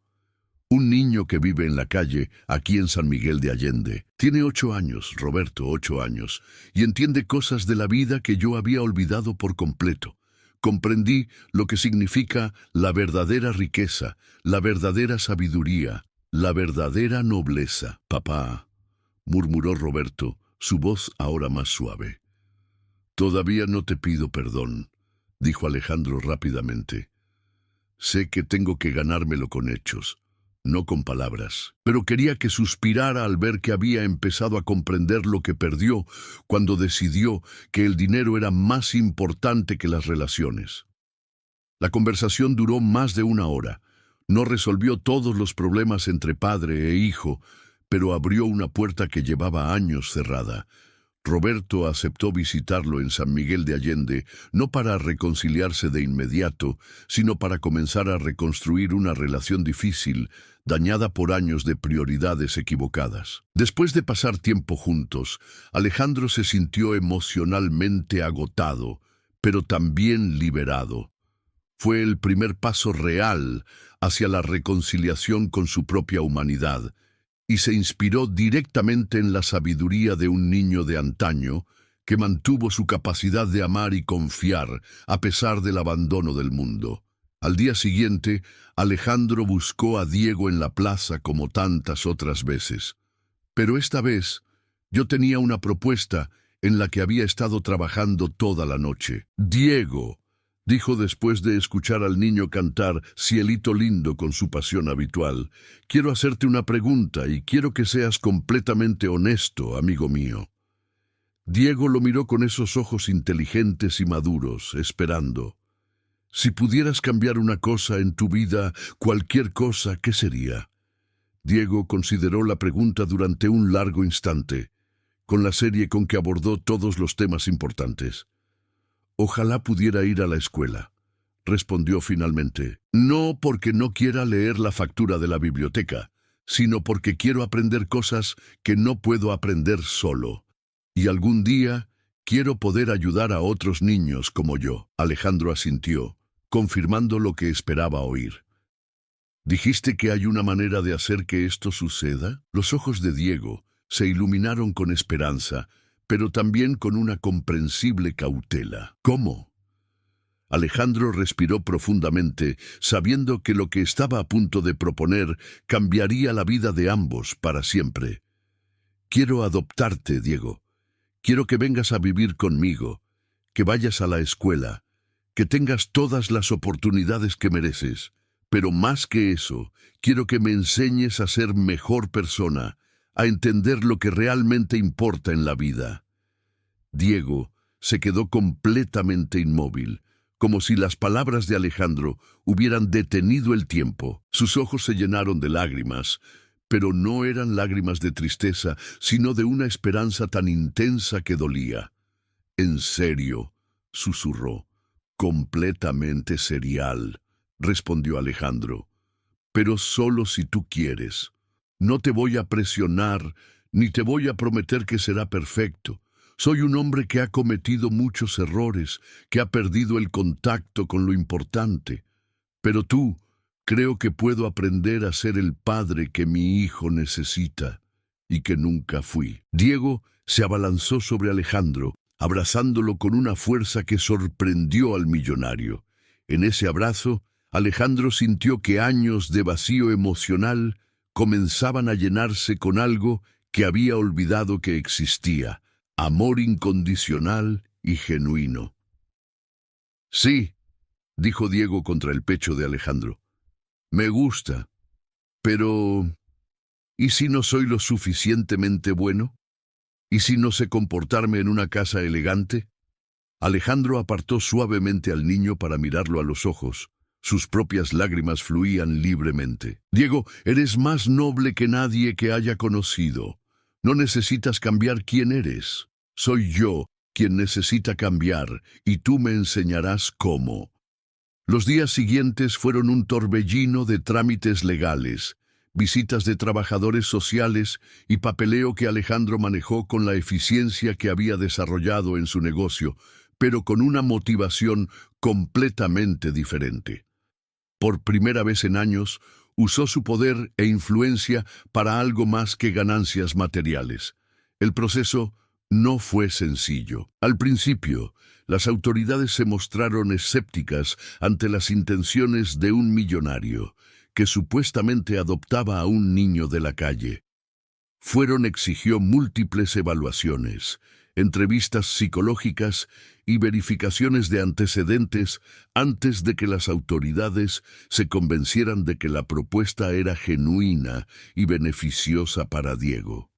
«Un niño que vive en la calle, aquí en San Miguel de Allende. Tiene 8 años, Roberto, 8 años, y entiende cosas de la vida que yo había olvidado por completo. Comprendí lo que significa la verdadera riqueza, la verdadera sabiduría, la verdadera nobleza». «Papá», murmuró Roberto, su voz ahora más suave. «Todavía no te pido perdón», dijo Alejandro rápidamente. «Sé que tengo que ganármelo con hechos, no con palabras, pero quería que suspirara al ver que había empezado a comprender lo que perdió cuando decidió que el dinero era más importante que las relaciones». La conversación duró más de 1 hora. No resolvió todos los problemas entre padre e hijo, pero abrió una puerta que llevaba años cerrada. Roberto aceptó visitarlo en San Miguel de Allende, no para reconciliarse de inmediato, sino para comenzar a reconstruir una relación difícil, dañada por años de prioridades equivocadas. Después de pasar tiempo juntos, Alejandro se sintió emocionalmente agotado, pero también liberado. Fue el primer paso real hacia la reconciliación con su propia humanidad, y se inspiró directamente en la sabiduría de un niño de antaño que mantuvo su capacidad de amar y confiar a pesar del abandono del mundo. Al día siguiente, Alejandro buscó a Diego en la plaza como tantas otras veces. Pero esta vez, yo tenía una propuesta en la que había estado trabajando toda la noche. «Diego», dijo después de escuchar al niño cantar Cielito lindo con su pasión habitual, «quiero hacerte una pregunta y quiero que seas completamente honesto, amigo mío». Diego lo miró con esos ojos inteligentes y maduros, esperando. «Si pudieras cambiar una cosa en tu vida, cualquier cosa, ¿qué sería?». Diego consideró la pregunta durante un largo instante, con la serie con que abordó todos los temas importantes. «Ojalá pudiera ir a la escuela», respondió finalmente. «No porque no quiera leer la factura de la biblioteca, sino porque quiero aprender cosas que no puedo aprender solo. Y algún día quiero poder ayudar a otros niños como yo». Alejandro asintió, confirmando lo que esperaba oír. «¿Dijiste que hay una manera de hacer que esto suceda?». Los ojos de Diego se iluminaron con esperanza, pero también con una comprensible cautela. «¿Cómo?». Alejandro respiró profundamente, sabiendo que lo que estaba a punto de proponer cambiaría la vida de ambos para siempre. «Quiero adoptarte, Diego. Quiero que vengas a vivir conmigo, que vayas a la escuela, que tengas todas las oportunidades que mereces. Pero más que eso, quiero que me enseñes a ser mejor persona, a entender lo que realmente importa en la vida». Diego se quedó completamente inmóvil, como si las palabras de Alejandro hubieran detenido el tiempo. Sus ojos se llenaron de lágrimas, pero no eran lágrimas de tristeza, sino de una esperanza tan intensa que dolía. «¿En serio?», susurró. «Completamente serial», respondió Alejandro. «Pero solo si tú quieres. No te voy a presionar, ni te voy a prometer que será perfecto. Soy un hombre que ha cometido muchos errores, que ha perdido el contacto con lo importante. Pero tú, creo que puedo aprender a ser el padre que mi hijo necesita y que nunca fui». Diego se abalanzó sobre Alejandro, abrazándolo con una fuerza que sorprendió al millonario. En ese abrazo, Alejandro sintió que años de vacío emocional comenzaban a llenarse con algo que había olvidado que existía: amor incondicional y genuino. «Sí», dijo Diego contra el pecho de Alejandro. «Me gusta, pero ¿y si no soy lo suficientemente bueno? ¿Y si no sé comportarme en una casa elegante?». Alejandro apartó suavemente al niño para mirarlo a los ojos. Sus propias lágrimas fluían libremente. «Diego, eres más noble que nadie que haya conocido. No necesitas cambiar quién eres. Soy yo quien necesita cambiar, y tú me enseñarás cómo». Los días siguientes fueron un torbellino de trámites legales, visitas de trabajadores sociales y papeleo que Alejandro manejó con la eficiencia que había desarrollado en su negocio, pero con una motivación completamente diferente. Por primera vez en años, usó su poder e influencia para algo más que ganancias materiales. El proceso no fue sencillo. Al principio, las autoridades se mostraron escépticas ante las intenciones de un millonario que supuestamente adoptaba a un niño de la calle. Fueron exigió múltiples evaluaciones, entrevistas psicológicas y verificaciones de antecedentes antes de que las autoridades se convencieran de que la propuesta era genuina y beneficiosa para Diego.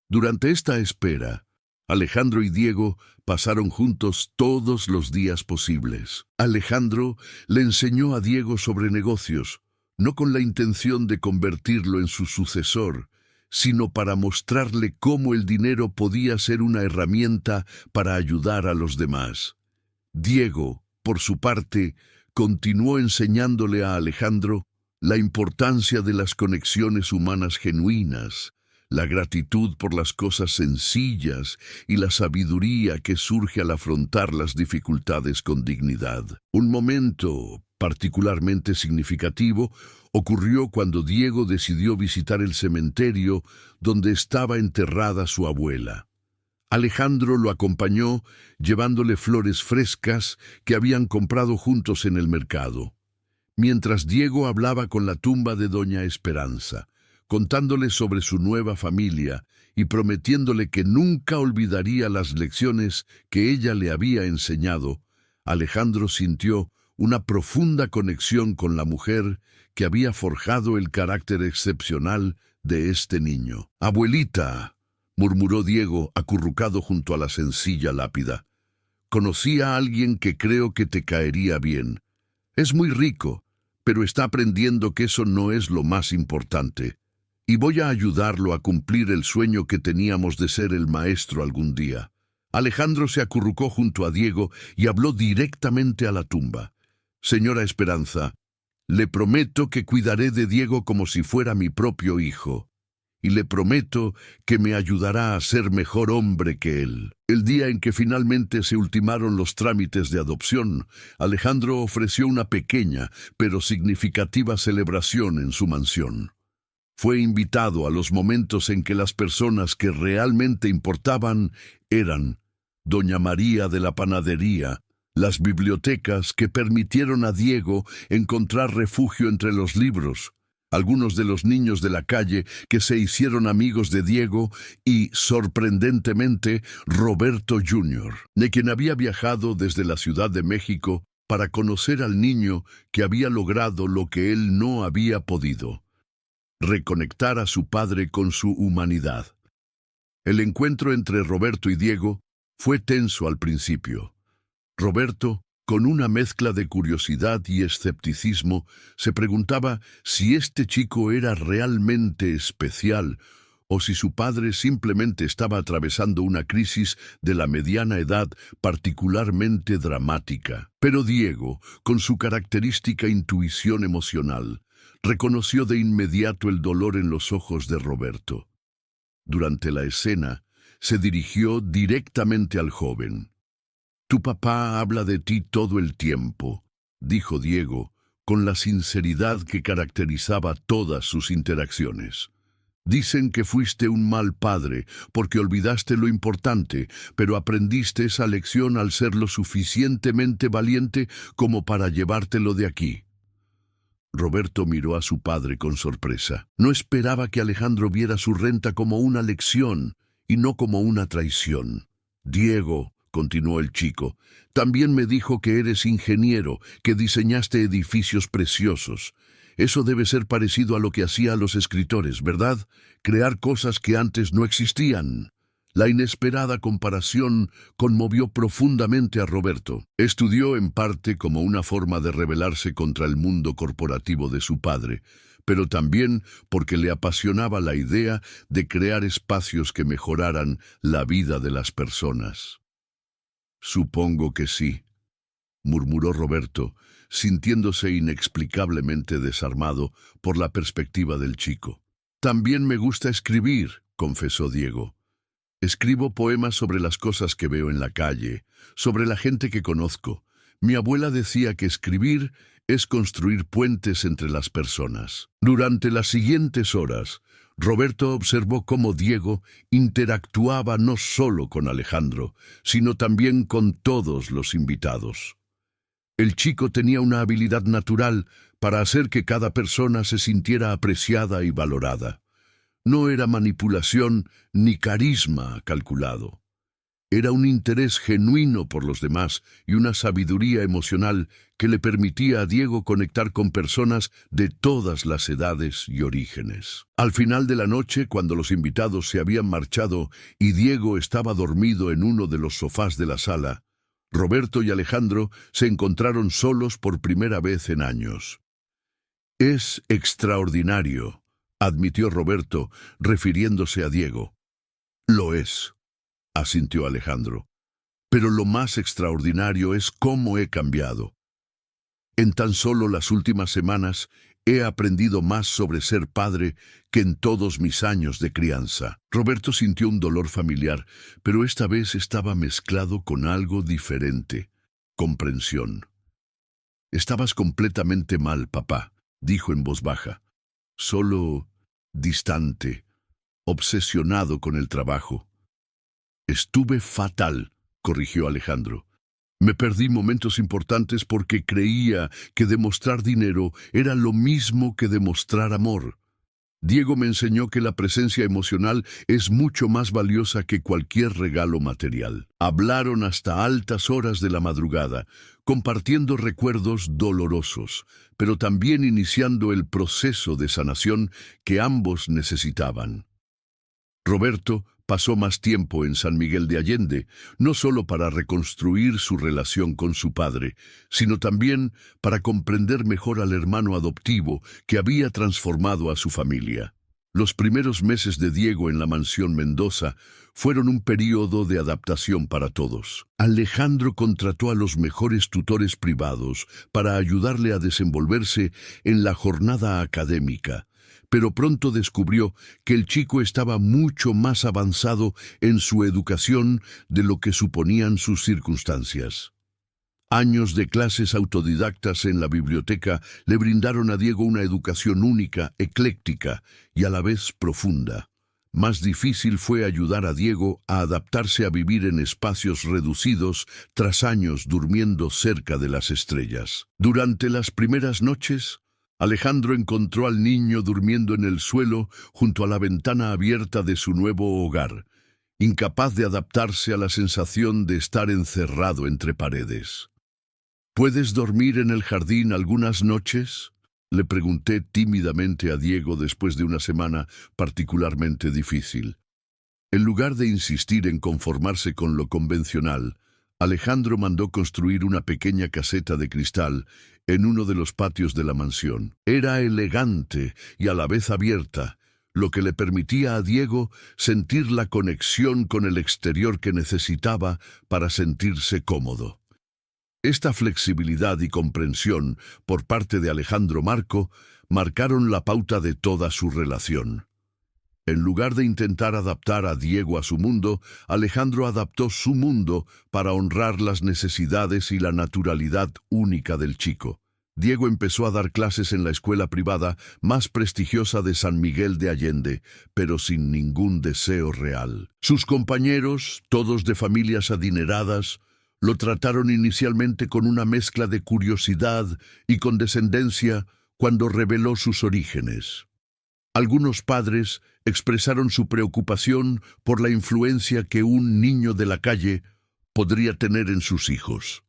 Durante esta espera, Alejandro y Diego pasaron juntos todos los días posibles. Alejandro le enseñó a Diego sobre negocios, no con la intención de convertirlo en su sucesor, sino para mostrarle cómo el dinero podía ser una herramienta para ayudar a los demás. Diego, por su parte, continuó enseñándole a Alejandro la importancia de las conexiones humanas genuinas, la gratitud por las cosas sencillas y la sabiduría que surge al afrontar las dificultades con dignidad. Un momento particularmente significativo ocurrió cuando Diego decidió visitar el cementerio donde estaba enterrada su abuela. Alejandro lo acompañó llevándole flores frescas que habían comprado juntos en el mercado, mientras Diego hablaba con la tumba de Doña Esperanza, contándole sobre su nueva familia y prometiéndole que nunca olvidaría las lecciones que ella le había enseñado. Alejandro sintió una profunda conexión con la mujer que había forjado el carácter excepcional de este niño. «Abuelita», murmuró Diego, acurrucado junto a la sencilla lápida, «conocí a alguien que creo que te caería bien. Es muy rico, pero está aprendiendo que eso no es lo más importante. Y voy a ayudarlo a cumplir el sueño que teníamos de ser el maestro algún día». Alejandro se acurrucó junto a Diego y habló directamente a la tumba. «Señora Esperanza, le prometo que cuidaré de Diego como si fuera mi propio hijo. Y le prometo que me ayudará a ser mejor hombre que él». El día en que finalmente se ultimaron los trámites de adopción, Alejandro ofreció una pequeña pero significativa celebración en su mansión. Fue invitado a los momentos en que las personas que realmente importaban eran Doña María de la Panadería, las bibliotecas que permitieron a Diego encontrar refugio entre los libros, algunos de los niños de la calle que se hicieron amigos de Diego y, sorprendentemente, Roberto Jr., de quien había viajado desde la Ciudad de México para conocer al niño que había logrado lo que él no había podido: reconectar a su padre con su humanidad. El encuentro entre Roberto y Diego fue tenso al principio. Roberto, con una mezcla de curiosidad y escepticismo, se preguntaba si este chico era realmente especial o si su padre simplemente estaba atravesando una crisis de la mediana edad particularmente dramática. Pero Diego, con su característica intuición emocional, reconoció de inmediato el dolor en los ojos de Roberto. Durante la escena, se dirigió directamente al joven. «Tu papá habla de ti todo el tiempo», dijo Diego, con la sinceridad que caracterizaba todas sus interacciones. «Dicen que fuiste un mal padre porque olvidaste lo importante, pero aprendiste esa lección al ser lo suficientemente valiente como para llevártelo de aquí». Roberto miró a su padre con sorpresa. No esperaba que Alejandro viera su renta como una lección y no como una traición. «Diego», continuó el chico, «también me dijo que eres ingeniero, que diseñaste edificios preciosos. Eso debe ser parecido a lo que hacían los escritores, ¿verdad? Crear cosas que antes no existían». La inesperada comparación conmovió profundamente a Roberto. Estudió en parte como una forma de rebelarse contra el mundo corporativo de su padre, pero también porque le apasionaba la idea de crear espacios que mejoraran la vida de las personas. «Supongo que sí», murmuró Roberto, sintiéndose inexplicablemente desarmado por la perspectiva del chico. «También me gusta escribir», confesó Diego. «Escribo poemas sobre las cosas que veo en la calle, sobre la gente que conozco. Mi abuela decía que escribir es construir puentes entre las personas». Durante las siguientes horas, Roberto observó cómo Diego interactuaba no solo con Alejandro, sino también con todos los invitados. El chico tenía una habilidad natural para hacer que cada persona se sintiera apreciada y valorada. No era manipulación ni carisma calculado. Era un interés genuino por los demás y una sabiduría emocional que le permitía a Diego conectar con personas de todas las edades y orígenes. Al final de la noche, cuando los invitados se habían marchado y Diego estaba dormido en uno de los sofás de la sala, Roberto y Alejandro se encontraron solos por primera vez en años. «Es extraordinario», admitió Roberto, refiriéndose a Diego. Lo es, asintió Alejandro. Pero lo más extraordinario es cómo he cambiado. En tan solo las últimas semanas he aprendido más sobre ser padre que en todos mis años de crianza. Roberto sintió un dolor familiar, pero esta vez estaba mezclado con algo diferente: comprensión. Estabas completamente mal, papá, dijo en voz baja. Solo distante, obsesionado con el trabajo. Estuve fatal, corrigió Alejandro. Me perdí momentos importantes porque creía que demostrar dinero era lo mismo que demostrar amor. Diego me enseñó que la presencia emocional es mucho más valiosa que cualquier regalo material. Hablaron hasta altas horas de la madrugada, compartiendo recuerdos dolorosos, pero también iniciando el proceso de sanación que ambos necesitaban. Roberto pasó más tiempo en San Miguel de Allende, no solo para reconstruir su relación con su padre, sino también para comprender mejor al hermano adoptivo que había transformado a su familia. Los primeros meses de Diego en la mansión Mendoza fueron un período de adaptación para todos. Alejandro contrató a los mejores tutores privados para ayudarle a desenvolverse en la jornada académica, pero pronto descubrió que el chico estaba mucho más avanzado en su educación de lo que suponían sus circunstancias. Años de clases autodidactas en la biblioteca le brindaron a Diego una educación única, ecléctica y a la vez profunda. Más difícil fue ayudar a Diego a adaptarse a vivir en espacios reducidos tras años durmiendo cerca de las estrellas. Durante las primeras noches, Alejandro encontró al niño durmiendo en el suelo junto a la ventana abierta de su nuevo hogar, incapaz de adaptarse a la sensación de estar encerrado entre paredes. ¿Puedes dormir en el jardín algunas noches?, le pregunté tímidamente a Diego después de una semana particularmente difícil. En lugar de insistir en conformarse con lo convencional, Alejandro mandó construir una pequeña caseta de cristal en uno de los patios de la mansión. Era elegante y a la vez abierta, lo que le permitía a Diego sentir la conexión con el exterior que necesitaba para sentirse cómodo. Esta flexibilidad y comprensión por parte de Alejandro Marco marcaron la pauta de toda su relación. En lugar de intentar adaptar a Diego a su mundo, Alejandro adaptó su mundo para honrar las necesidades y la naturalidad única del chico. Diego empezó a dar clases en la escuela privada más prestigiosa de San Miguel de Allende, pero sin ningún deseo real. Sus compañeros, todos de familias adineradas, lo trataron inicialmente con una mezcla de curiosidad y condescendencia cuando reveló sus orígenes. Algunos padres expresaron su preocupación por la influencia que un niño de la calle podría tener en sus hijos.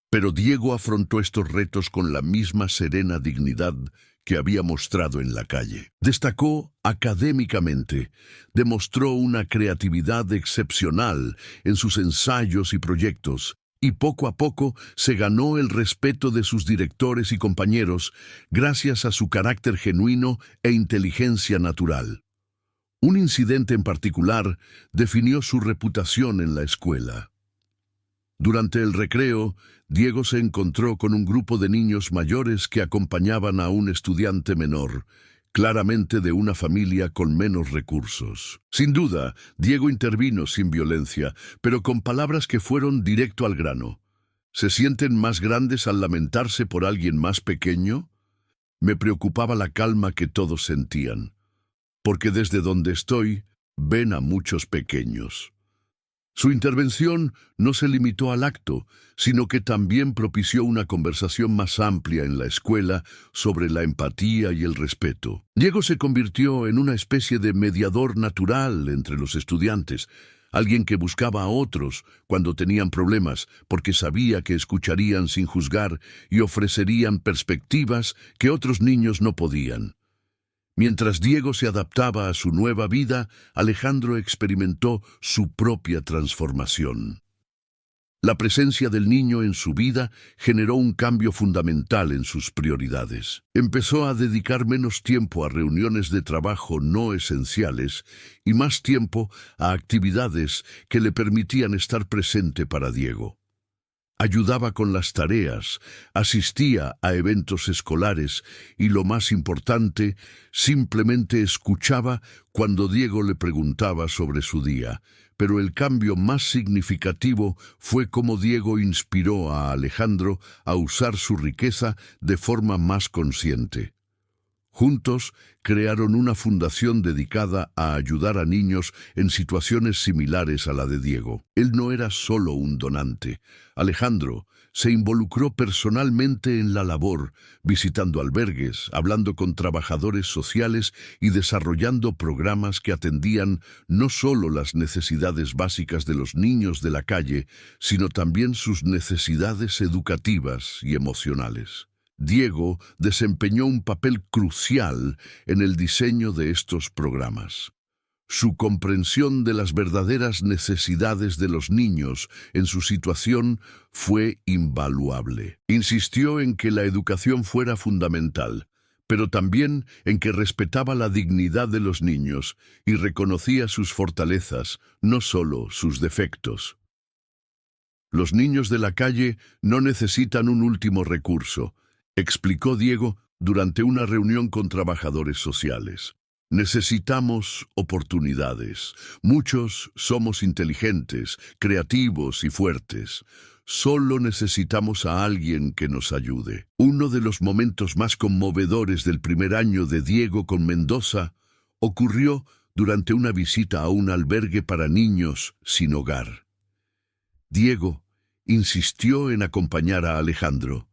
Pero Diego afrontó estos retos con la misma serena dignidad que había mostrado en la calle. Destacó académicamente, demostró una creatividad excepcional en sus ensayos y proyectos, y poco a poco se ganó el respeto de sus directores y compañeros gracias a su carácter genuino e inteligencia natural. Un incidente en particular definió su reputación en la escuela. Durante el recreo, Diego se encontró con un grupo de niños mayores que acompañaban a un estudiante menor, claramente de una familia con menos recursos. Sin duda, Diego intervino sin violencia, pero con palabras que fueron directo al grano. ¿Se sienten más grandes al lamentarse por alguien más pequeño? Me preocupaba la calma que todos sentían, porque desde donde estoy, ven a muchos pequeños. Su intervención no se limitó al acto, sino que también propició una conversación más amplia en la escuela sobre la empatía y el respeto. Diego se convirtió en una especie de mediador natural entre los estudiantes, alguien que buscaba a otros cuando tenían problemas, porque sabía que escucharían sin juzgar y ofrecerían perspectivas que otros niños no podían. Mientras Diego se adaptaba a su nueva vida, Alejandro experimentó su propia transformación. La presencia del niño en su vida generó un cambio fundamental en sus prioridades. Empezó a dedicar menos tiempo a reuniones de trabajo no esenciales y más tiempo a actividades que le permitían estar presente para Diego. Ayudaba con las tareas, asistía a eventos escolares y, lo más importante, simplemente escuchaba cuando Diego le preguntaba sobre su día. Pero el cambio más significativo fue cómo Diego inspiró a Alejandro a usar su riqueza de forma más consciente. Juntos crearon una fundación dedicada a ayudar a niños en situaciones similares a la de Diego. Él no era solo un donante. Alejandro se involucró personalmente en la labor, visitando albergues, hablando con trabajadores sociales y desarrollando programas que atendían no solo las necesidades básicas de los niños de la calle, sino también sus necesidades educativas y emocionales. Diego desempeñó un papel crucial en el diseño de estos programas. Su comprensión de las verdaderas necesidades de los niños en su situación fue invaluable. Insistió en que la educación fuera fundamental, pero también en que respetaba la dignidad de los niños y reconocía sus fortalezas, no solo sus defectos. Los niños de la calle no necesitan un último recurso, explicó Diego durante una reunión con trabajadores sociales. Necesitamos oportunidades. Muchos somos inteligentes, creativos y fuertes. Solo necesitamos a alguien que nos ayude. Uno de los momentos más conmovedores del primer año de Diego con Mendoza ocurrió durante una visita a un albergue para niños sin hogar. Diego insistió en acompañar a Alejandro,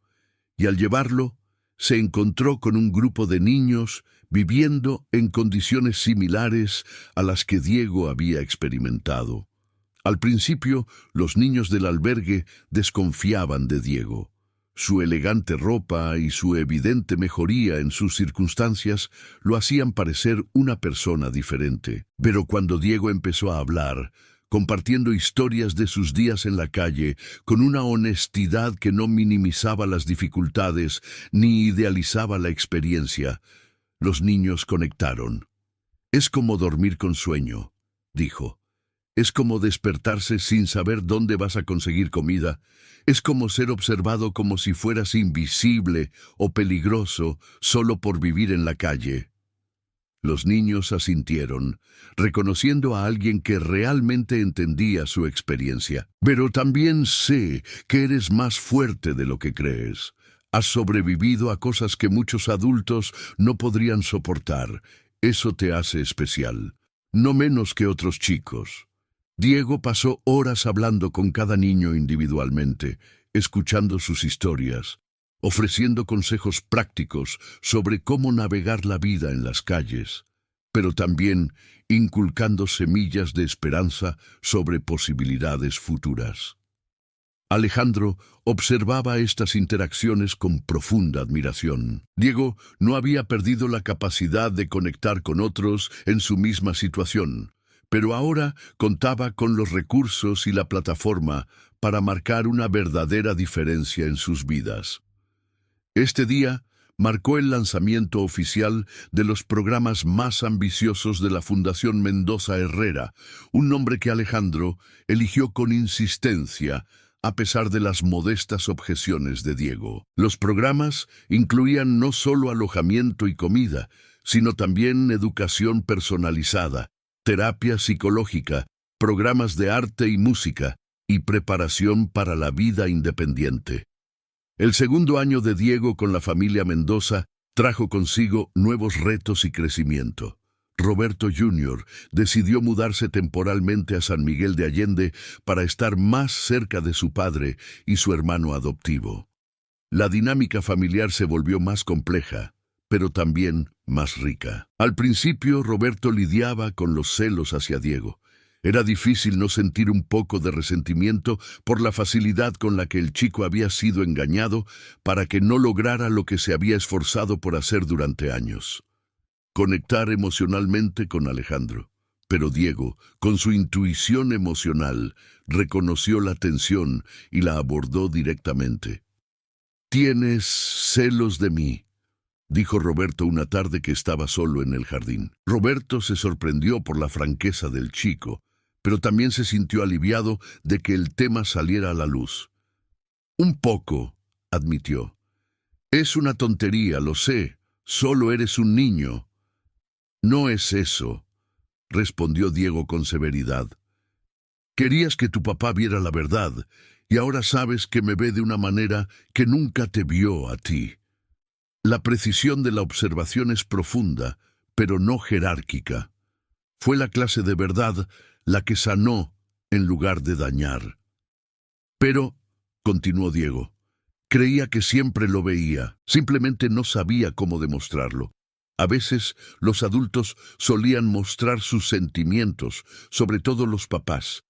y al llevarlo, se encontró con un grupo de niños viviendo en condiciones similares a las que Diego había experimentado. Al principio, los niños del albergue desconfiaban de Diego. Su elegante ropa y su evidente mejoría en sus circunstancias lo hacían parecer una persona diferente. Pero cuando Diego empezó a hablar, compartiendo historias de sus días en la calle, con una honestidad que no minimizaba las dificultades ni idealizaba la experiencia, los niños conectaron. «Es como dormir con sueño», dijo. «Es como despertarse sin saber dónde vas a conseguir comida. Es como ser observado como si fueras invisible o peligroso solo por vivir en la calle». Los niños asintieron, reconociendo a alguien que realmente entendía su experiencia. «Pero también sé que eres más fuerte de lo que crees. Has sobrevivido a cosas que muchos adultos no podrían soportar. Eso te hace especial, no menos que otros chicos». Diego pasó horas hablando con cada niño individualmente, escuchando sus historias, ofreciendo consejos prácticos sobre cómo navegar la vida en las calles, pero también inculcando semillas de esperanza sobre posibilidades futuras. Alejandro observaba estas interacciones con profunda admiración. Diego no había perdido la capacidad de conectar con otros en su misma situación, pero ahora contaba con los recursos y la plataforma para marcar una verdadera diferencia en sus vidas. Este día marcó el lanzamiento oficial de los programas más ambiciosos de la Fundación Mendoza Herrera, un nombre que Alejandro eligió con insistencia a pesar de las modestas objeciones de Diego. Los programas incluían no solo alojamiento y comida, sino también educación personalizada, terapia psicológica, programas de arte y música y preparación para la vida independiente. El segundo año de Diego con la familia Mendoza trajo consigo nuevos retos y crecimiento. Roberto Jr. decidió mudarse temporalmente a San Miguel de Allende para estar más cerca de su padre y su hermano adoptivo. La dinámica familiar se volvió más compleja, pero también más rica. Al principio, Roberto lidiaba con los celos hacia Diego. Era difícil no sentir un poco de resentimiento por la facilidad con la que el chico había sido engañado para que no lograra lo que se había esforzado por hacer durante años: conectar emocionalmente con Alejandro. Pero Diego, con su intuición emocional, reconoció la tensión y la abordó directamente. «Tienes celos de mí», dijo Roberto una tarde que estaba solo en el jardín. Roberto se sorprendió por la franqueza del chico, pero también se sintió aliviado de que el tema saliera a la luz. «Un poco», admitió. «Es una tontería, lo sé. Solo eres un niño». «No es eso», respondió Diego con severidad. «Querías que tu papá viera la verdad, y ahora sabes que me ve de una manera que nunca te vio a ti. La precisión de la observación es profunda, pero no jerárquica. Fue la clase de verdad la que sanó en lugar de dañar». «Pero», continuó Diego, «creía que siempre lo veía, simplemente no sabía cómo demostrarlo. A veces los adultos solían mostrar sus sentimientos, sobre todo los papás».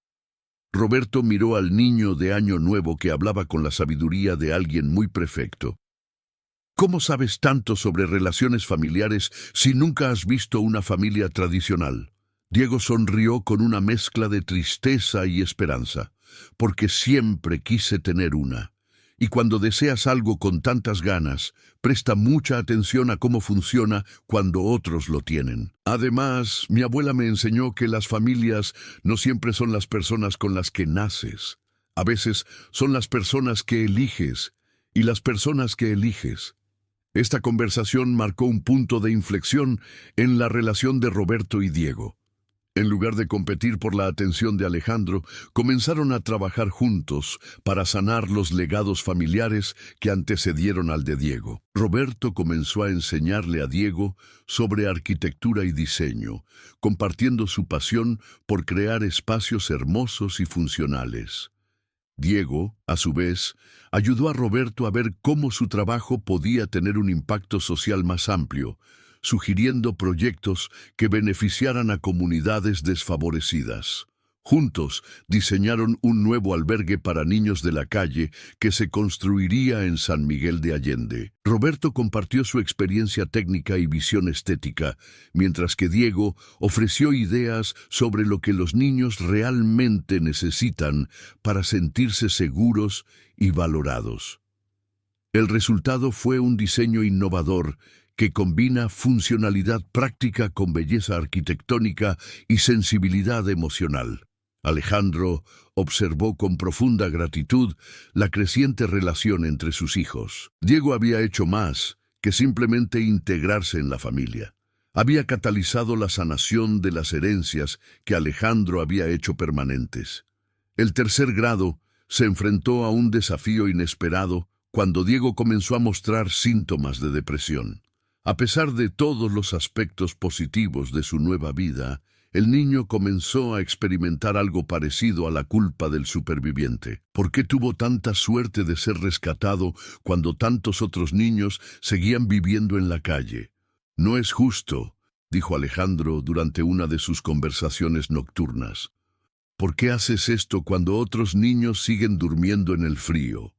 Roberto miró al niño de Año Nuevo que hablaba con la sabiduría de alguien muy perfecto. «¿Cómo sabes tanto sobre relaciones familiares si nunca has visto una familia tradicional?» Diego sonrió con una mezcla de tristeza y esperanza, «porque siempre quise tener una. Y cuando deseas algo con tantas ganas, presta mucha atención a cómo funciona cuando otros lo tienen. Además, mi abuela me enseñó que las familias no siempre son las personas con las que naces. A veces son las personas que eliges y las personas que eliges». Esta conversación marcó un punto de inflexión en la relación de Roberto y Diego. En lugar de competir por la atención de Alejandro, comenzaron a trabajar juntos para sanar los legados familiares que antecedieron al de Diego. Roberto comenzó a enseñarle a Diego sobre arquitectura y diseño, compartiendo su pasión por crear espacios hermosos y funcionales. Diego, a su vez, ayudó a Roberto a ver cómo su trabajo podía tener un impacto social más amplio, sugiriendo proyectos que beneficiaran a comunidades desfavorecidas. Juntos diseñaron un nuevo albergue para niños de la calle que se construiría en San Miguel de Allende. Roberto compartió su experiencia técnica y visión estética, mientras que Diego ofreció ideas sobre lo que los niños realmente necesitan para sentirse seguros y valorados. El resultado fue un diseño innovador que combina funcionalidad práctica con belleza arquitectónica y sensibilidad emocional. Alejandro observó con profunda gratitud la creciente relación entre sus hijos. Diego había hecho más que simplemente integrarse en la familia. Había catalizado la sanación de las herencias que Alejandro había hecho permanentes. El tercer grado se enfrentó a un desafío inesperado cuando Diego comenzó a mostrar síntomas de depresión. A pesar de todos los aspectos positivos de su nueva vida, el niño comenzó a experimentar algo parecido a la culpa del superviviente. ¿Por qué tuvo tanta suerte de ser rescatado cuando tantos otros niños seguían viviendo en la calle? «No es justo», dijo Alejandro durante una de sus conversaciones nocturnas. «¿Por qué haces esto cuando otros niños siguen durmiendo en el frío?»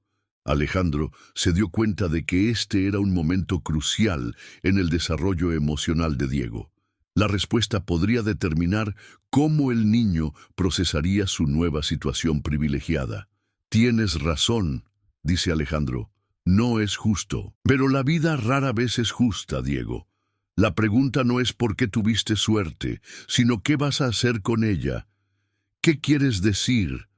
Alejandro se dio cuenta de que este era un momento crucial en el desarrollo emocional de Diego. La respuesta podría determinar cómo el niño procesaría su nueva situación privilegiada. «Tienes razón», dice Alejandro, «no es justo». «Pero la vida rara vez es justa, Diego. La pregunta no es por qué tuviste suerte, sino qué vas a hacer con ella. ¿Qué quieres decir?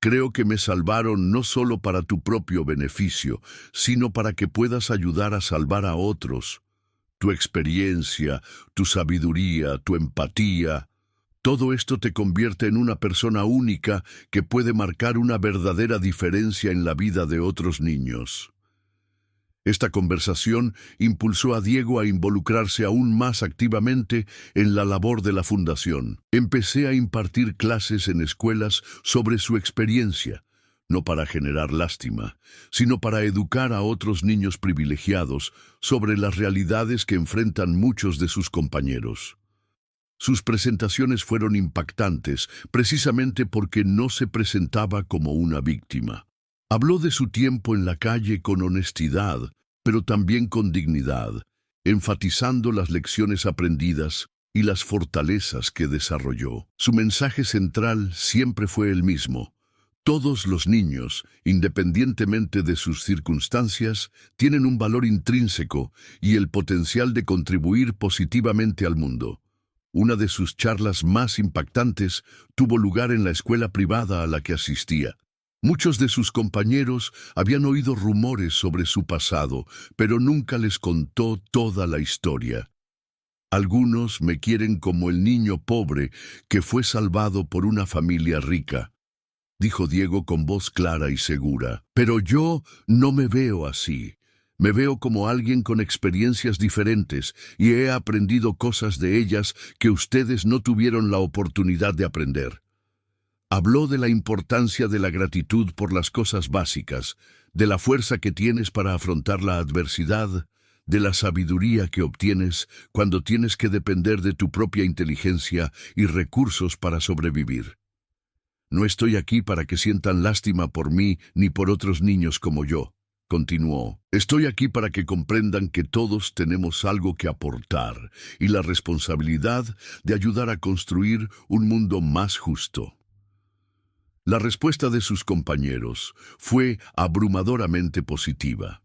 Creo que me salvaron no solo para tu propio beneficio, sino para que puedas ayudar a salvar a otros. Tu experiencia, tu sabiduría, tu empatía, todo esto te convierte en una persona única que puede marcar una verdadera diferencia en la vida de otros niños». Esta conversación impulsó a Diego a involucrarse aún más activamente en la labor de la fundación. «Empecé a impartir clases en escuelas sobre su experiencia, no para generar lástima, sino para educar a otros niños privilegiados sobre las realidades que enfrentan muchos de sus compañeros». Sus presentaciones fueron impactantes, precisamente porque no se presentaba como una víctima. Habló de su tiempo en la calle con honestidad, pero también con dignidad, enfatizando las lecciones aprendidas y las fortalezas que desarrolló. Su mensaje central siempre fue el mismo: todos los niños, independientemente de sus circunstancias, tienen un valor intrínseco y el potencial de contribuir positivamente al mundo. Una de sus charlas más impactantes tuvo lugar en la escuela privada a la que asistía. Muchos de sus compañeros habían oído rumores sobre su pasado, pero nunca les contó toda la historia. Algunos me quieren como el niño pobre que fue salvado por una familia rica, dijo Diego con voz clara y segura. Pero yo no me veo así. Me veo como alguien con experiencias diferentes y he aprendido cosas de ellas que ustedes no tuvieron la oportunidad de aprender. Habló de la importancia de la gratitud por las cosas básicas, de la fuerza que tienes para afrontar la adversidad, de la sabiduría que obtienes cuando tienes que depender de tu propia inteligencia y recursos para sobrevivir. No estoy aquí para que sientan lástima por mí ni por otros niños como yo, continuó. Estoy aquí para que comprendan que todos tenemos algo que aportar y la responsabilidad de ayudar a construir un mundo más justo. La respuesta de sus compañeros fue abrumadoramente positiva.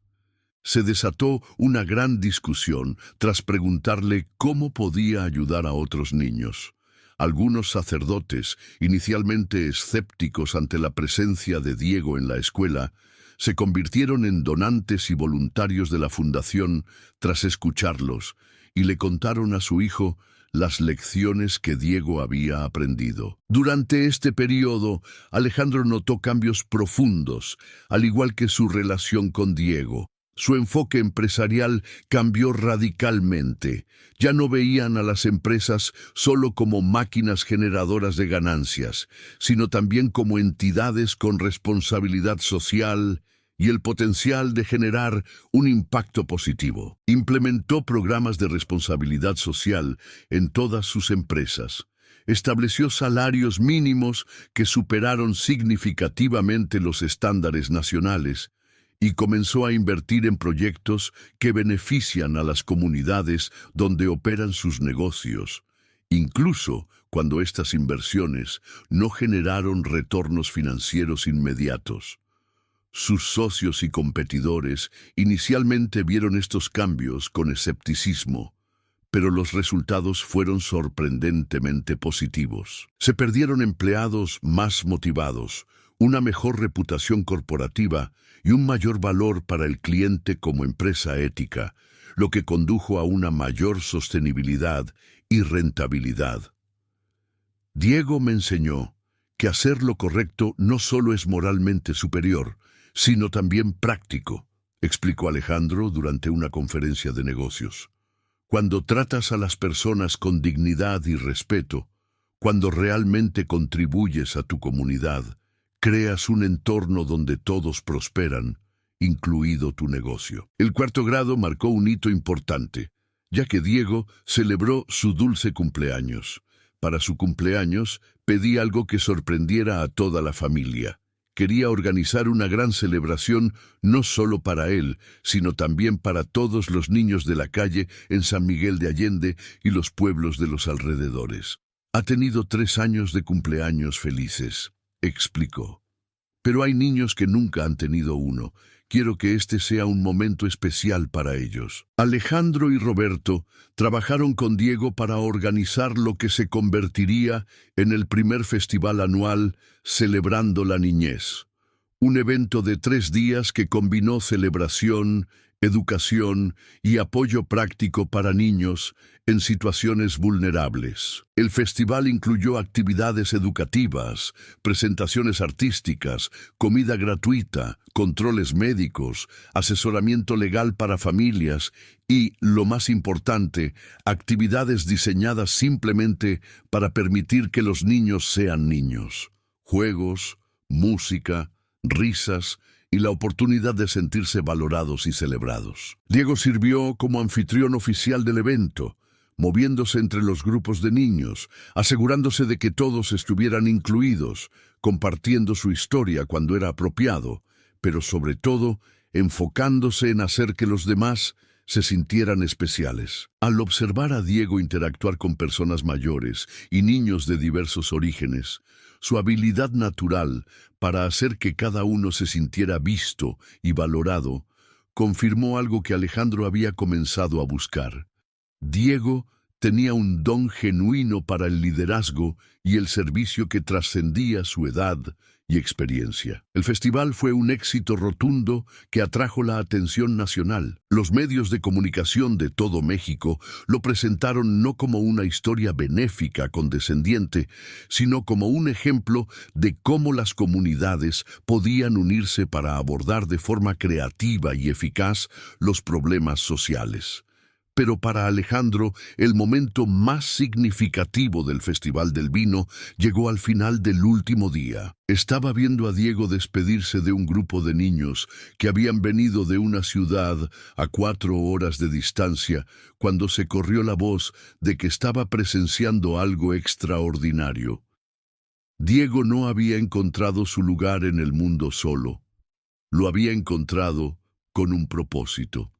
Se desató una gran discusión tras preguntarle cómo podía ayudar a otros niños. Algunos sacerdotes, inicialmente escépticos ante la presencia de Diego en la escuela, se convirtieron en donantes y voluntarios de la fundación tras escucharlos y le contaron a su hijo las lecciones que Diego había aprendido. Durante este periodo, Alejandro notó cambios profundos, al igual que su relación con Diego. Su enfoque empresarial cambió radicalmente. Ya no veían a las empresas solo como máquinas generadoras de ganancias, sino también como entidades con responsabilidad social y el potencial de generar un impacto positivo. Implementó programas de responsabilidad social en todas sus empresas. Estableció salarios mínimos que superaron significativamente los estándares nacionales y comenzó a invertir en proyectos que benefician a las comunidades donde operan sus negocios, incluso cuando estas inversiones no generaron retornos financieros inmediatos. Sus socios y competidores inicialmente vieron estos cambios con escepticismo, pero los resultados fueron sorprendentemente positivos. Se perdieron empleados más motivados, una mejor reputación corporativa y un mayor valor para el cliente como empresa ética, lo que condujo a una mayor sostenibilidad y rentabilidad. Diego me enseñó que hacer lo correcto no solo es moralmente superior, sino también práctico, explicó Alejandro durante una conferencia de negocios. Cuando tratas a las personas con dignidad y respeto, cuando realmente contribuyes a tu comunidad, creas un entorno donde todos prosperan, incluido tu negocio. El 4º grado marcó un hito importante, ya que Diego celebró su dulce cumpleaños. Para su cumpleaños, pedí algo que sorprendiera a toda la familia. Quería organizar una gran celebración no solo para él, sino también para todos los niños de la calle en San Miguel de Allende y los pueblos de los alrededores. Ha tenido 3 años de cumpleaños felices, explicó. Pero hay niños que nunca han tenido uno. Quiero que este sea un momento especial para ellos. Alejandro y Roberto trabajaron con Diego para organizar lo que se convertiría en el primer festival anual Celebrando la Niñez. Un evento de 3 días que combinó celebración, educación y apoyo práctico para niños en situaciones vulnerables. El festival incluyó actividades educativas, presentaciones artísticas, comida gratuita, controles médicos, asesoramiento legal para familias y, lo más importante, actividades diseñadas simplemente para permitir que los niños sean niños. Juegos, música, risas y la oportunidad de sentirse valorados y celebrados. Diego sirvió como anfitrión oficial del evento, moviéndose entre los grupos de niños, asegurándose de que todos estuvieran incluidos, compartiendo su historia cuando era apropiado, pero sobre todo enfocándose en hacer que los demás se sintieran especiales. Al observar a Diego interactuar con personas mayores y niños de diversos orígenes, su habilidad natural para hacer que cada uno se sintiera visto y valorado, confirmó algo que Alejandro había comenzado a buscar. Diego tenía un don genuino para el liderazgo y el servicio que trascendía su edad y experiencia. El festival fue un éxito rotundo que atrajo la atención nacional. Los medios de comunicación de todo México lo presentaron no como una historia benéfica condescendiente, sino como un ejemplo de cómo las comunidades podían unirse para abordar de forma creativa y eficaz los problemas sociales. Pero para Alejandro, el momento más significativo del Festival del Vino llegó al final del último día. Estaba viendo a Diego despedirse de un grupo de niños que habían venido de una ciudad a 4 horas de distancia, cuando se corrió la voz de que estaba presenciando algo extraordinario. Diego no había encontrado su lugar en el mundo solo. Lo había encontrado con un propósito.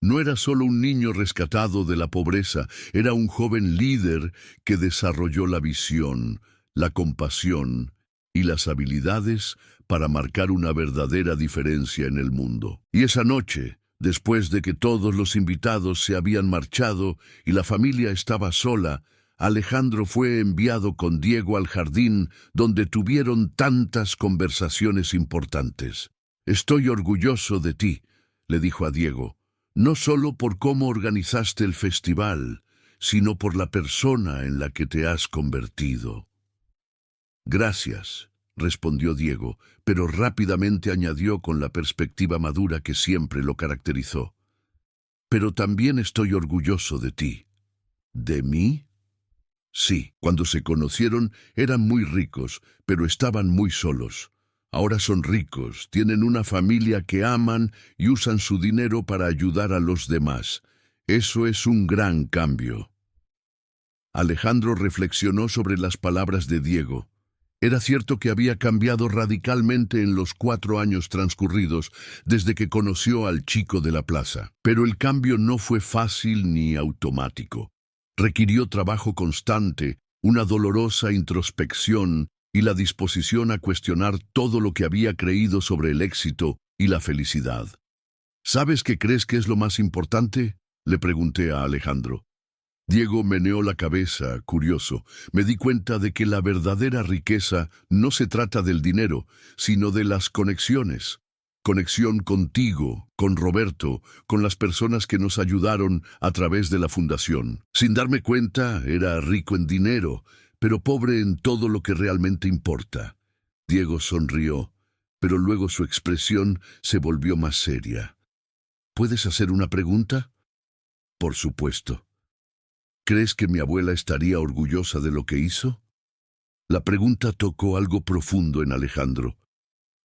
No era solo un niño rescatado de la pobreza, era un joven líder que desarrolló la visión, la compasión y las habilidades para marcar una verdadera diferencia en el mundo. Y esa noche, después de que todos los invitados se habían marchado y la familia estaba sola, Alejandro fue enviado con Diego al jardín donde tuvieron tantas conversaciones importantes. «Estoy orgulloso de ti», le dijo a Diego. No solo por cómo organizaste el festival, sino por la persona en la que te has convertido. Gracias, respondió Diego, pero rápidamente añadió con la perspectiva madura que siempre lo caracterizó. Pero también estoy orgulloso de ti. ¿De mí? Sí, cuando se conocieron eran muy ricos, pero estaban muy solos. Ahora son ricos, tienen una familia que aman y usan su dinero para ayudar a los demás. Eso es un gran cambio. Alejandro reflexionó sobre las palabras de Diego. Era cierto que había cambiado radicalmente en los 4 años transcurridos desde que conoció al chico de la plaza. Pero el cambio no fue fácil ni automático. Requirió trabajo constante, una dolorosa introspección y la disposición a cuestionar todo lo que había creído sobre el éxito y la felicidad. ¿Sabes qué crees que es lo más importante?, le pregunté a Alejandro. Diego meneó la cabeza, curioso. Me di cuenta de que la verdadera riqueza no se trata del dinero, sino de las conexiones. Conexión contigo, con Roberto, con las personas que nos ayudaron a través de la fundación. Sin darme cuenta, era rico en dinero, pero pobre en todo lo que realmente importa. Diego sonrió, pero luego su expresión se volvió más seria. ¿Puedes hacer una pregunta? Por supuesto. ¿Crees que mi abuela estaría orgullosa de lo que hizo? La pregunta tocó algo profundo en Alejandro.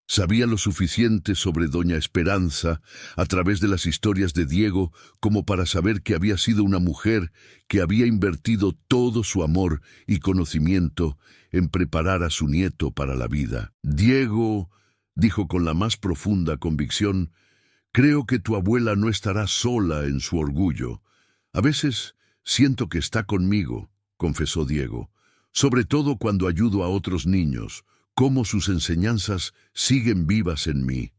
Sabía lo suficiente sobre Doña Esperanza a través de las historias de Diego como para saber que había sido una mujer que había invertido todo su amor y conocimiento en preparar a su nieto para la vida. Diego, dijo con la más profunda convicción, creo que tu abuela no estará sola en su orgullo. A veces siento que está conmigo, confesó Diego, sobre todo cuando ayudo a otros niños, cómo sus enseñanzas siguen vivas en mí.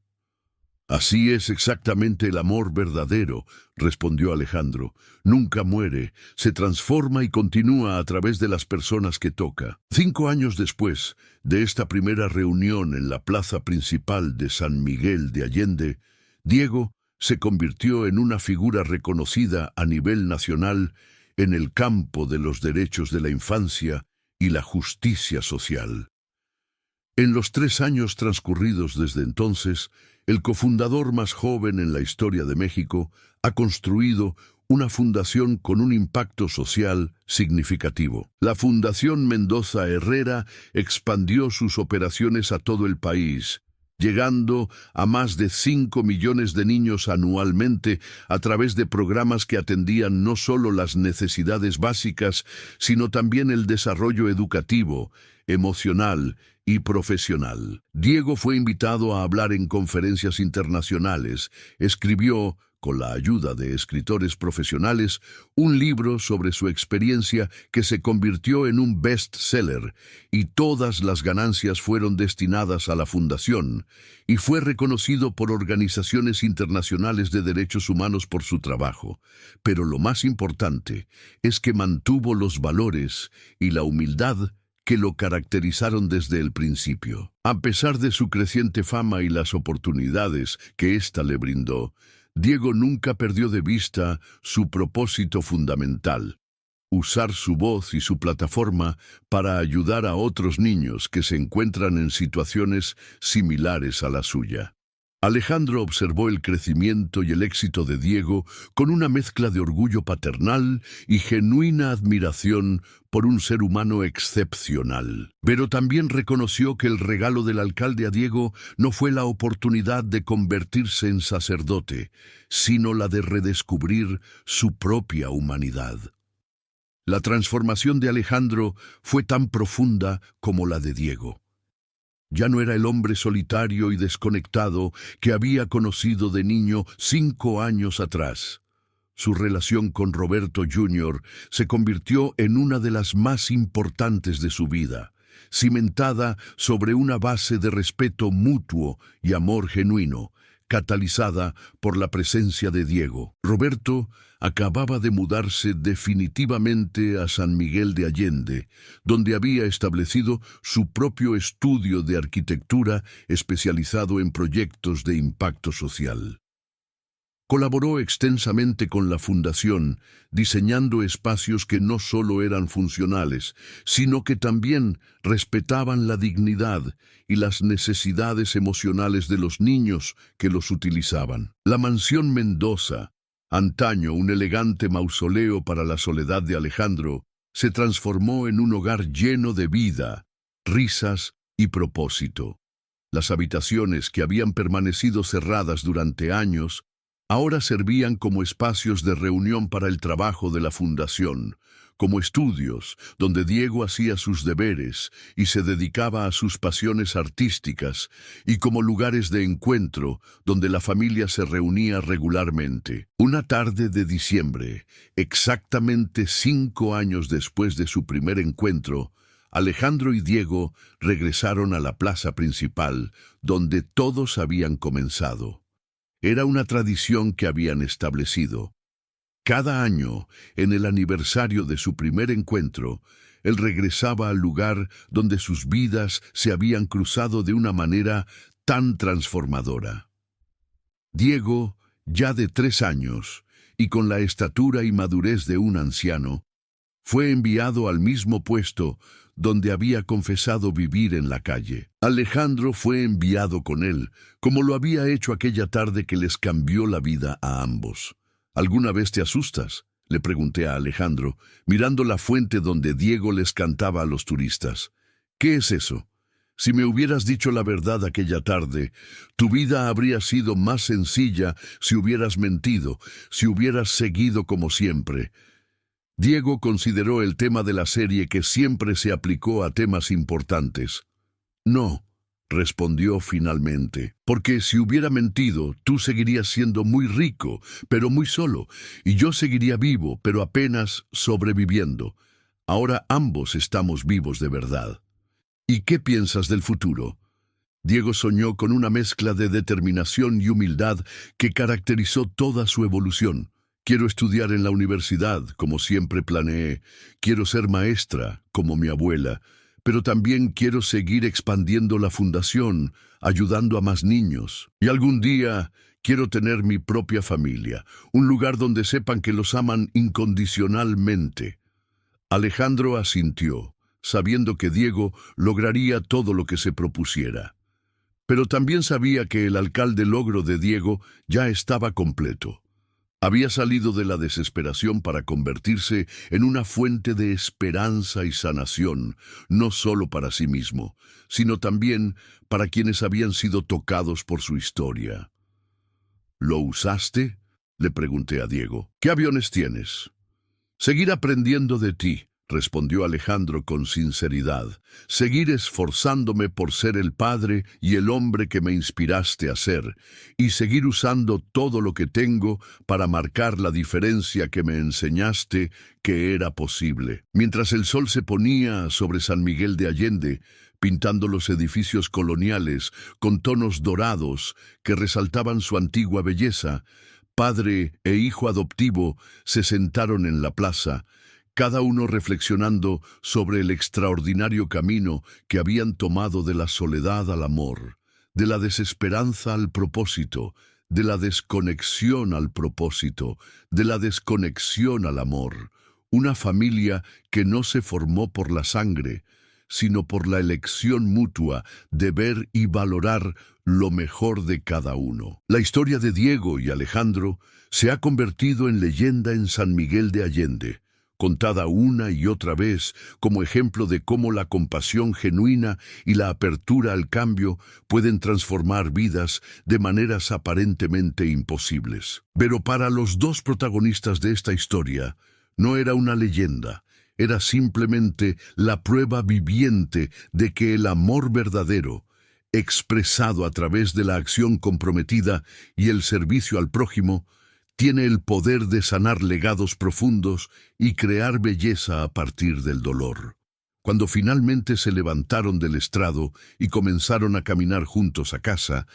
Así es exactamente el amor verdadero, respondió Alejandro. Nunca muere, se transforma y continúa a través de las personas que toca. 5 años después de esta primera reunión en la plaza principal de San Miguel de Allende, Diego se convirtió en una figura reconocida a nivel nacional en el campo de los derechos de la infancia y la justicia social. En los 3 años transcurridos desde entonces, el cofundador más joven en la historia de México ha construido una fundación con un impacto social significativo. La Fundación Mendoza Herrera expandió sus operaciones a todo el país, llegando a más de 5 millones de niños anualmente a través de programas que atendían no solo las necesidades básicas, sino también el desarrollo educativo, emocional y profesional. Diego fue invitado a hablar en conferencias internacionales, escribió con la ayuda de escritores profesionales, un libro sobre su experiencia que se convirtió en un bestseller, y todas las ganancias fueron destinadas a la fundación, y fue reconocido por organizaciones internacionales de derechos humanos por su trabajo. Pero lo más importante es que mantuvo los valores y la humildad que lo caracterizaron desde el principio. A pesar de su creciente fama y las oportunidades que ésta le brindó, Diego nunca perdió de vista su propósito fundamental: usar su voz y su plataforma para ayudar a otros niños que se encuentran en situaciones similares a la suya. Alejandro observó el crecimiento y el éxito de Diego con una mezcla de orgullo paternal y genuina admiración por un ser humano excepcional. Pero también reconoció que el regalo del alcalde a Diego no fue la oportunidad de convertirse en sacerdote, sino la de redescubrir su propia humanidad. La transformación de Alejandro fue tan profunda como la de Diego. Ya no era el hombre solitario y desconectado que había conocido de niño 5 años atrás. Su relación con Roberto Jr. se convirtió en una de las más importantes de su vida, cimentada sobre una base de respeto mutuo y amor genuino, catalizada por la presencia de Diego. Roberto acababa de mudarse definitivamente a San Miguel de Allende, donde había establecido su propio estudio de arquitectura especializado en proyectos de impacto social. Colaboró extensamente con la Fundación, diseñando espacios que no solo eran funcionales, sino que también respetaban la dignidad y las necesidades emocionales de los niños que los utilizaban. La Mansión Mendoza, antaño un elegante mausoleo para la soledad de Alejandro, se transformó en un hogar lleno de vida, risas y propósito. Las habitaciones que habían permanecido cerradas durante años ahora servían como espacios de reunión para el trabajo de la Fundación, como estudios donde Diego hacía sus deberes y se dedicaba a sus pasiones artísticas, y como lugares de encuentro donde la familia se reunía regularmente. Una tarde de diciembre, exactamente 5 años después de su primer encuentro, Alejandro y Diego regresaron a la plaza principal, donde todos habían comenzado. Era una tradición que habían establecido. Cada año, en el aniversario de su primer encuentro, él regresaba al lugar donde sus vidas se habían cruzado de una manera tan transformadora. Diego, ya de 3 años, y con la estatura y madurez de un anciano, fue enviado al mismo puesto donde había confesado vivir en la calle. Alejandro fue enviado con él, como lo había hecho aquella tarde que les cambió la vida a ambos. ¿Alguna vez te asustas?, le pregunté a Alejandro, mirando la fuente donde Diego les cantaba a los turistas. ¿Qué es eso? Si me hubieras dicho la verdad aquella tarde, tu vida habría sido más sencilla si hubieras mentido, si hubieras seguido como siempre. Diego consideró el tema de la serie que siempre se aplicó a temas importantes. No, respondió finalmente, porque si hubiera mentido, tú seguirías siendo muy rico, pero muy solo, y yo seguiría vivo, pero apenas sobreviviendo. Ahora ambos estamos vivos de verdad. ¿Y qué piensas del futuro? Diego soñó con una mezcla de determinación y humildad que caracterizó toda su evolución. Quiero estudiar en la universidad, como siempre planeé. Quiero ser maestra, como mi abuela. Pero también quiero seguir expandiendo la fundación, ayudando a más niños. Y algún día quiero tener mi propia familia, un lugar donde sepan que los aman incondicionalmente. Alejandro asintió, sabiendo que Diego lograría todo lo que se propusiera. Pero también sabía que el alcalde logro de Diego ya estaba completo. Había salido de la desesperación para convertirse en una fuente de esperanza y sanación, no solo para sí mismo, sino también para quienes habían sido tocados por su historia. ¿Lo usaste?, le pregunté a Diego. ¿Qué aviones tienes? Seguir aprendiendo de ti, respondió Alejandro con sinceridad. Seguir esforzándome por ser el padre y el hombre que me inspiraste a ser, y seguir usando todo lo que tengo para marcar la diferencia que me enseñaste que era posible. Mientras el sol se ponía sobre San Miguel de Allende, pintando los edificios coloniales con tonos dorados que resaltaban su antigua belleza, padre e hijo adoptivo se sentaron en la plaza, cada uno reflexionando sobre el extraordinario camino que habían tomado de la soledad al amor, de la desesperanza al propósito, de la desconexión al propósito, de la desconexión al amor. Una familia que no se formó por la sangre, sino por la elección mutua de ver y valorar lo mejor de cada uno. La historia de Diego y Alejandro se ha convertido en leyenda en San Miguel de Allende, contada una y otra vez como ejemplo de cómo la compasión genuina y la apertura al cambio pueden transformar vidas de maneras aparentemente imposibles. Pero para los dos protagonistas de esta historia, no era una leyenda, era simplemente la prueba viviente de que el amor verdadero, expresado a través de la acción comprometida y el servicio al prójimo, tiene el poder de sanar legados profundos y crear belleza a partir del dolor. Cuando finalmente se levantaron del estrado y comenzaron a caminar juntos a casa,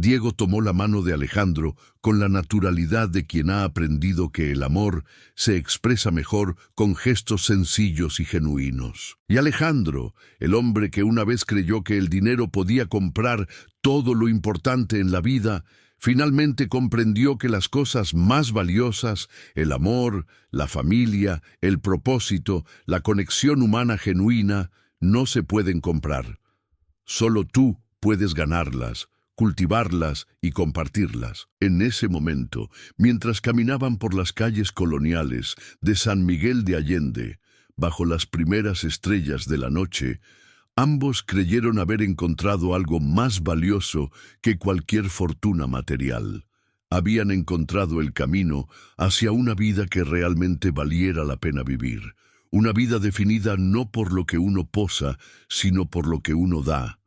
Diego tomó la mano de Alejandro con la naturalidad de quien ha aprendido que el amor se expresa mejor con gestos sencillos y genuinos. Y Alejandro, el hombre que una vez creyó que el dinero podía comprar todo lo importante en la vida, finalmente comprendió que las cosas más valiosas, el amor, la familia, el propósito, la conexión humana genuina, no se pueden comprar. Solo tú puedes ganarlas, cultivarlas y compartirlas. En ese momento, mientras caminaban por las calles coloniales de San Miguel de Allende, bajo las primeras estrellas de la noche, ambos creyeron haber encontrado algo más valioso que cualquier fortuna material. Habían encontrado el camino hacia una vida que realmente valiera la pena vivir. Una vida definida no por lo que uno posa, sino por lo que uno da.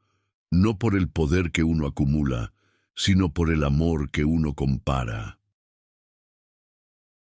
No por el poder que uno acumula, sino por el amor que uno compara.